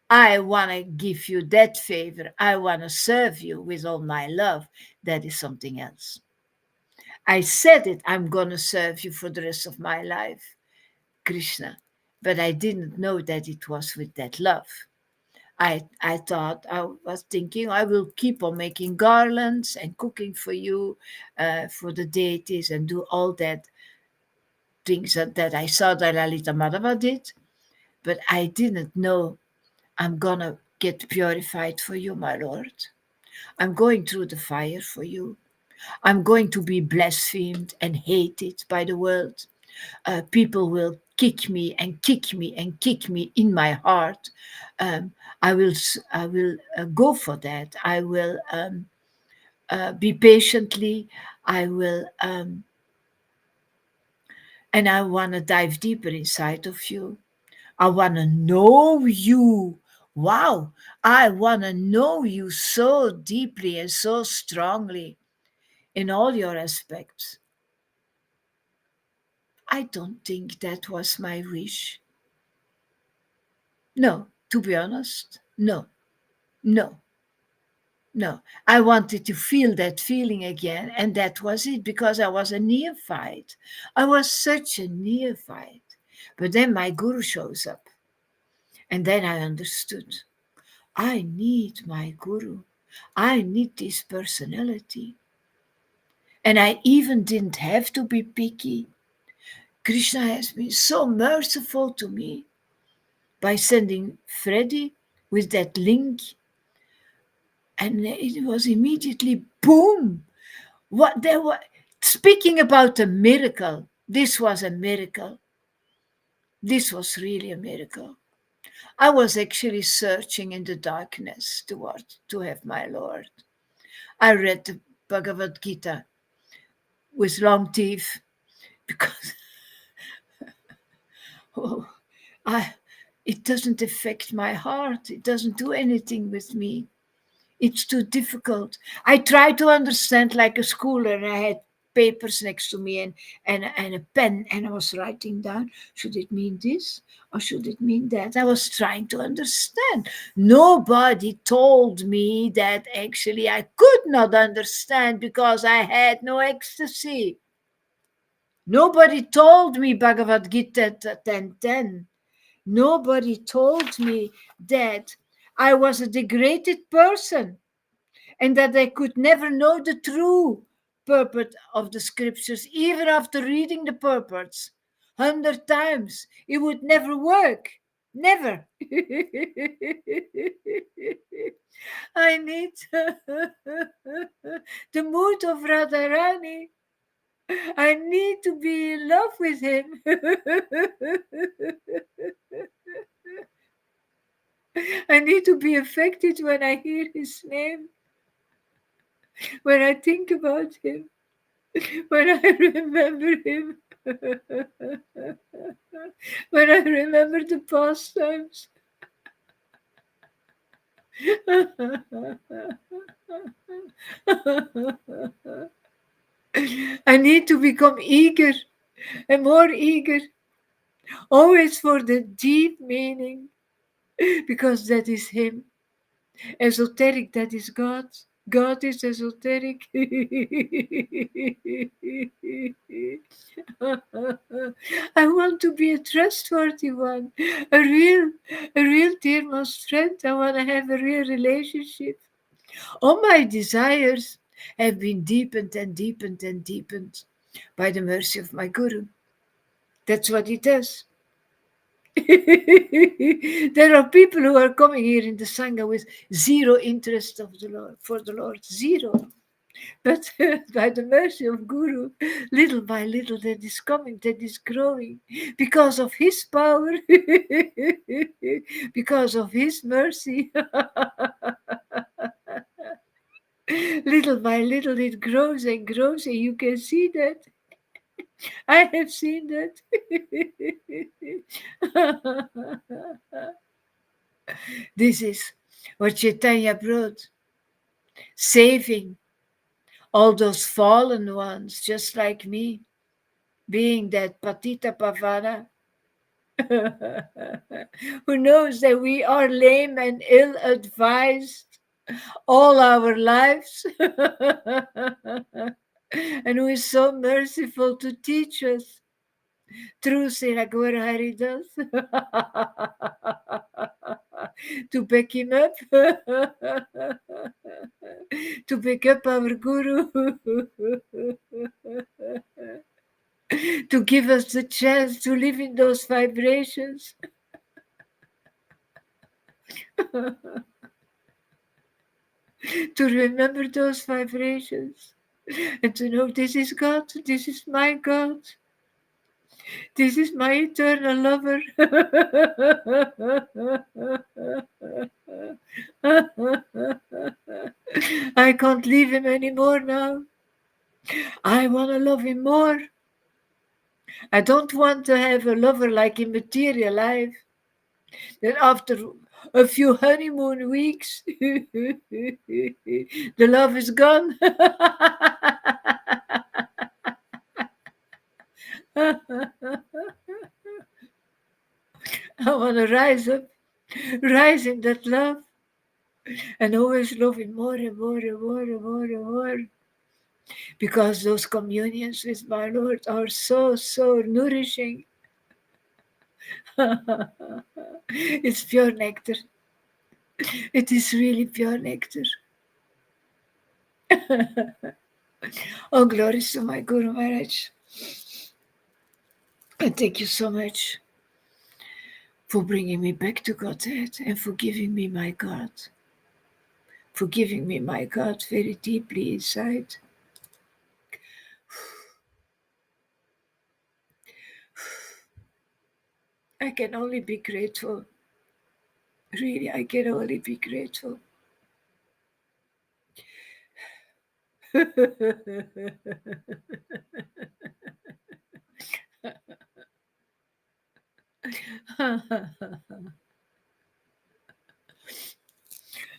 I want to give you that favor. I want to serve you with all my love. That is something else. I said it, I'm going to serve you for the rest of my life, Krishna. But I didn't know that it was with that love. I thought, I was thinking, I will keep on making garlands and cooking for you, for the deities, and do all that things that I saw that Lalita Madhava did. But I didn't know I'm going to get purified for you, my Lord. I'm going through the fire for you. I'm going to be blasphemed and hated by the world. People will kick me and kick me and kick me in my heart. Um, I will go for that. I will be patiently. I will, and I want to dive deeper inside of you. I want to know you. Wow, I want to know you so deeply and so strongly in all your aspects. I don't think that was my wish. No, to be honest, no, no. No, I wanted to feel that feeling again, and that was it, because I was a neophyte. I was such a neophyte. But then my guru shows up, and then I understood. I need my guru. I need this personality. And I even didn't have to be picky. Krishna has been so merciful to me by sending Freddy with that link, and it was immediately boom. What there was, speaking about a miracle, this was a miracle. This was really a miracle. I was actually searching in the darkness to have my Lord. I read the Bhagavad Gita with long teeth because oh, I, it doesn't affect my heart. It doesn't do anything with me. It's too difficult. I tried to understand like a schooler, and I had papers next to me and a pen, and I was writing down, should it mean this or should it mean that? I was trying to understand. Nobody told me that actually I could not understand because I had no ecstasy. Nobody told me Bhagavad Gita 10:10. Nobody told me that I was a degraded person and that I could never know the true purport of the scriptures, even after reading the purports 100 times. It would never work. Never. I need the mood of Radharani. I need to be in love with him. I need to be affected when I hear his name, when I think about him, when I remember him, when I remember the pastimes. I need to become eager and more eager, always for the deep meaning, because that is him. Esoteric, that is God. God is esoteric. I want to be a trustworthy one, a real dearmost friend. I want to have a real relationship. All my desires have been deepened and deepened and deepened by the mercy of my Guru. That's what he does. There are people who are coming here in the Sangha with zero interest of the Lord, for the Lord, zero. But by the mercy of Guru, little by little that is coming, that is growing, because of his power, because of his mercy. Little by little it grows and grows, and you can see that. I have seen that. This is what Chaitanya brought, saving all those fallen ones, just like me, being that Patita Pavana, who knows that we are lame and ill advised all our lives, and who is so merciful to teach us through Siragura Haridas to back him up, to back up our Guru, to give us the chance to live in those vibrations. To remember those vibrations and to know this is God, this is my God, this is my eternal lover. I can't leave him anymore now. I want to love him more. I don't want to have a lover like in material life, that after a few honeymoon weeks, the love is gone. I want to rise up, rise in that love, and always loving more and more and more and more and more. Because those communions with my Lord are so, so nourishing. It's pure nectar. It is really pure nectar. Oh, glories to my Guru Maharaj. And thank you so much for bringing me back to Godhead and for giving me my God. For giving me my God very deeply inside. I can only be grateful. Really, I can only be grateful.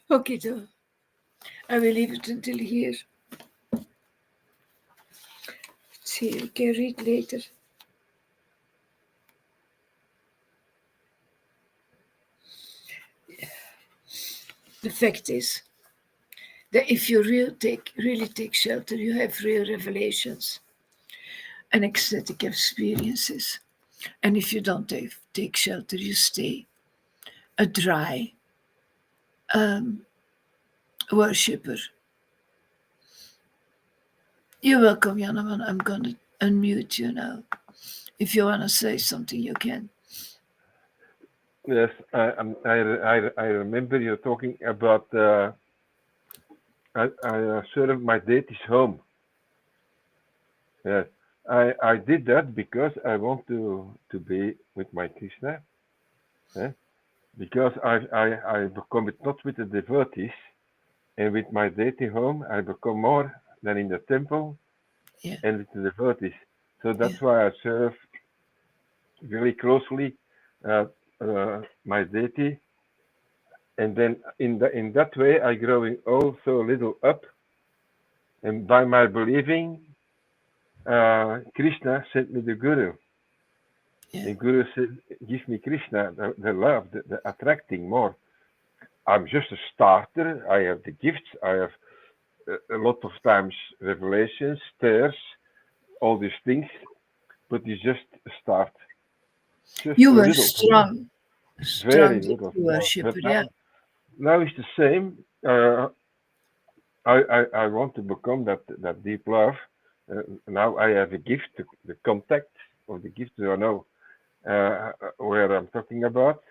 Okay, though. I will leave it until here. See, I can read later. The fact is that if you really take shelter, you have real revelations and ecstatic experiences. And if you don't take shelter, you stay a dry worshipper. You're welcome, Janaman. I'm going to unmute you now. If you want to say something, you can. Yes, I remember you talking about I served my deity's home. Yes, I did that because I want to be with my Krishna. Eh? Because I become it not with the devotees, and with my deity home I become more than in the temple Yeah, and with the devotees. So yeah. that's why I serve very closely uh, my deity, and then in that way I growing also a little up, and by my believing, Krishna sent me the Guru. Yeah. And Guru said, "Give me Krishna, the love, the attracting more. I'm just a starter. I have the gifts. I have a lot of times revelations, stairs, all these things, but it's just a start, just You a were little, strong very deity little more. worshipper. But Yeah, now it's the same. I want to become that deep love. Now I have a gift, the contact of the gift. I know where I'm talking about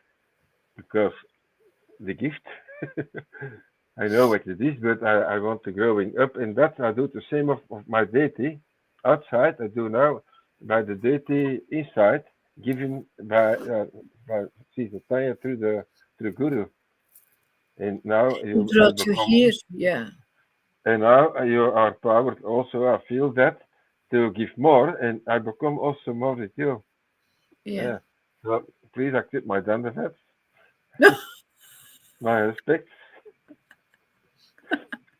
because the gift. I know what it is, but I want to growing up, and that I do the same of my deity outside. I do now by the deity inside, given by Caesar through the Guru, and now he I brought you become, here. Yeah, and now you are powered also. I feel that to give more, and I become also more with you. yeah. Yeah. So please accept my dandavats, my respect.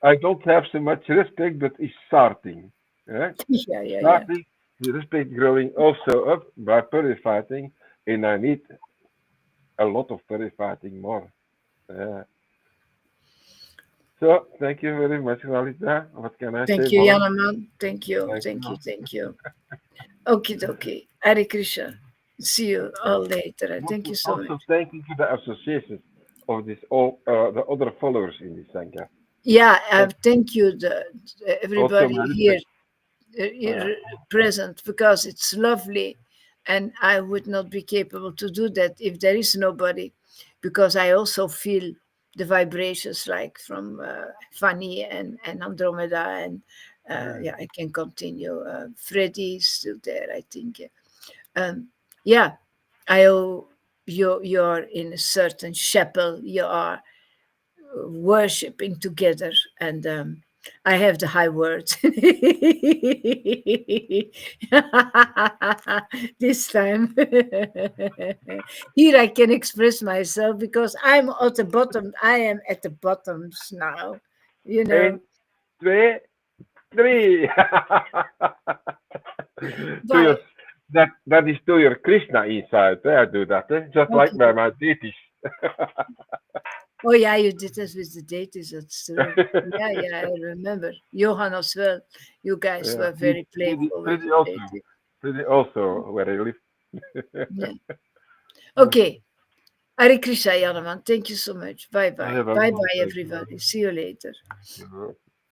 I don't have so much respect, but it's starting. Yeah? Yeah, yeah, yeah. Starting, the respect growing also up by purifying, and I need a lot of purifying more. Uh, so, thank you very much, Lalita. What can I say Thank you, more? Yanaman. Thank you, Thank thank you, you. thank you. Okay, okay. Hare Krishna. See you Yeah. all later. Thank you Also, so also much. thank you to the associations of this all the other followers in this Sangha. Yeah, Thank thank you, also everybody my here respect. Uh, present, because it's lovely, and I would not be capable to do that if there is nobody, because I also feel the vibrations like from Fanny and Andromeda, and yeah. yeah, I can continue. Freddy is still there, I think. Um, yeah, I owe you're in a certain chapel. You are worshipping together, and I have the high words this time. Here I can express myself because I'm at the bottom. I am at the bottoms now, you know. 1, 2, 3. To your By that is to your Krishna inside. I do that, just like okay, by my deities. Oh yeah, you did this with the deities. That's true. Yeah, yeah, I remember. Johan as well. You guys Yeah, were very Freddy, playful with Freddy the also. deities. Freddy also, where I live. Yeah. Okay. Hare Krishna, Yanaman. Thank you so much. Bye bye. Have a Bye good bye, day. everybody. See you later. You know.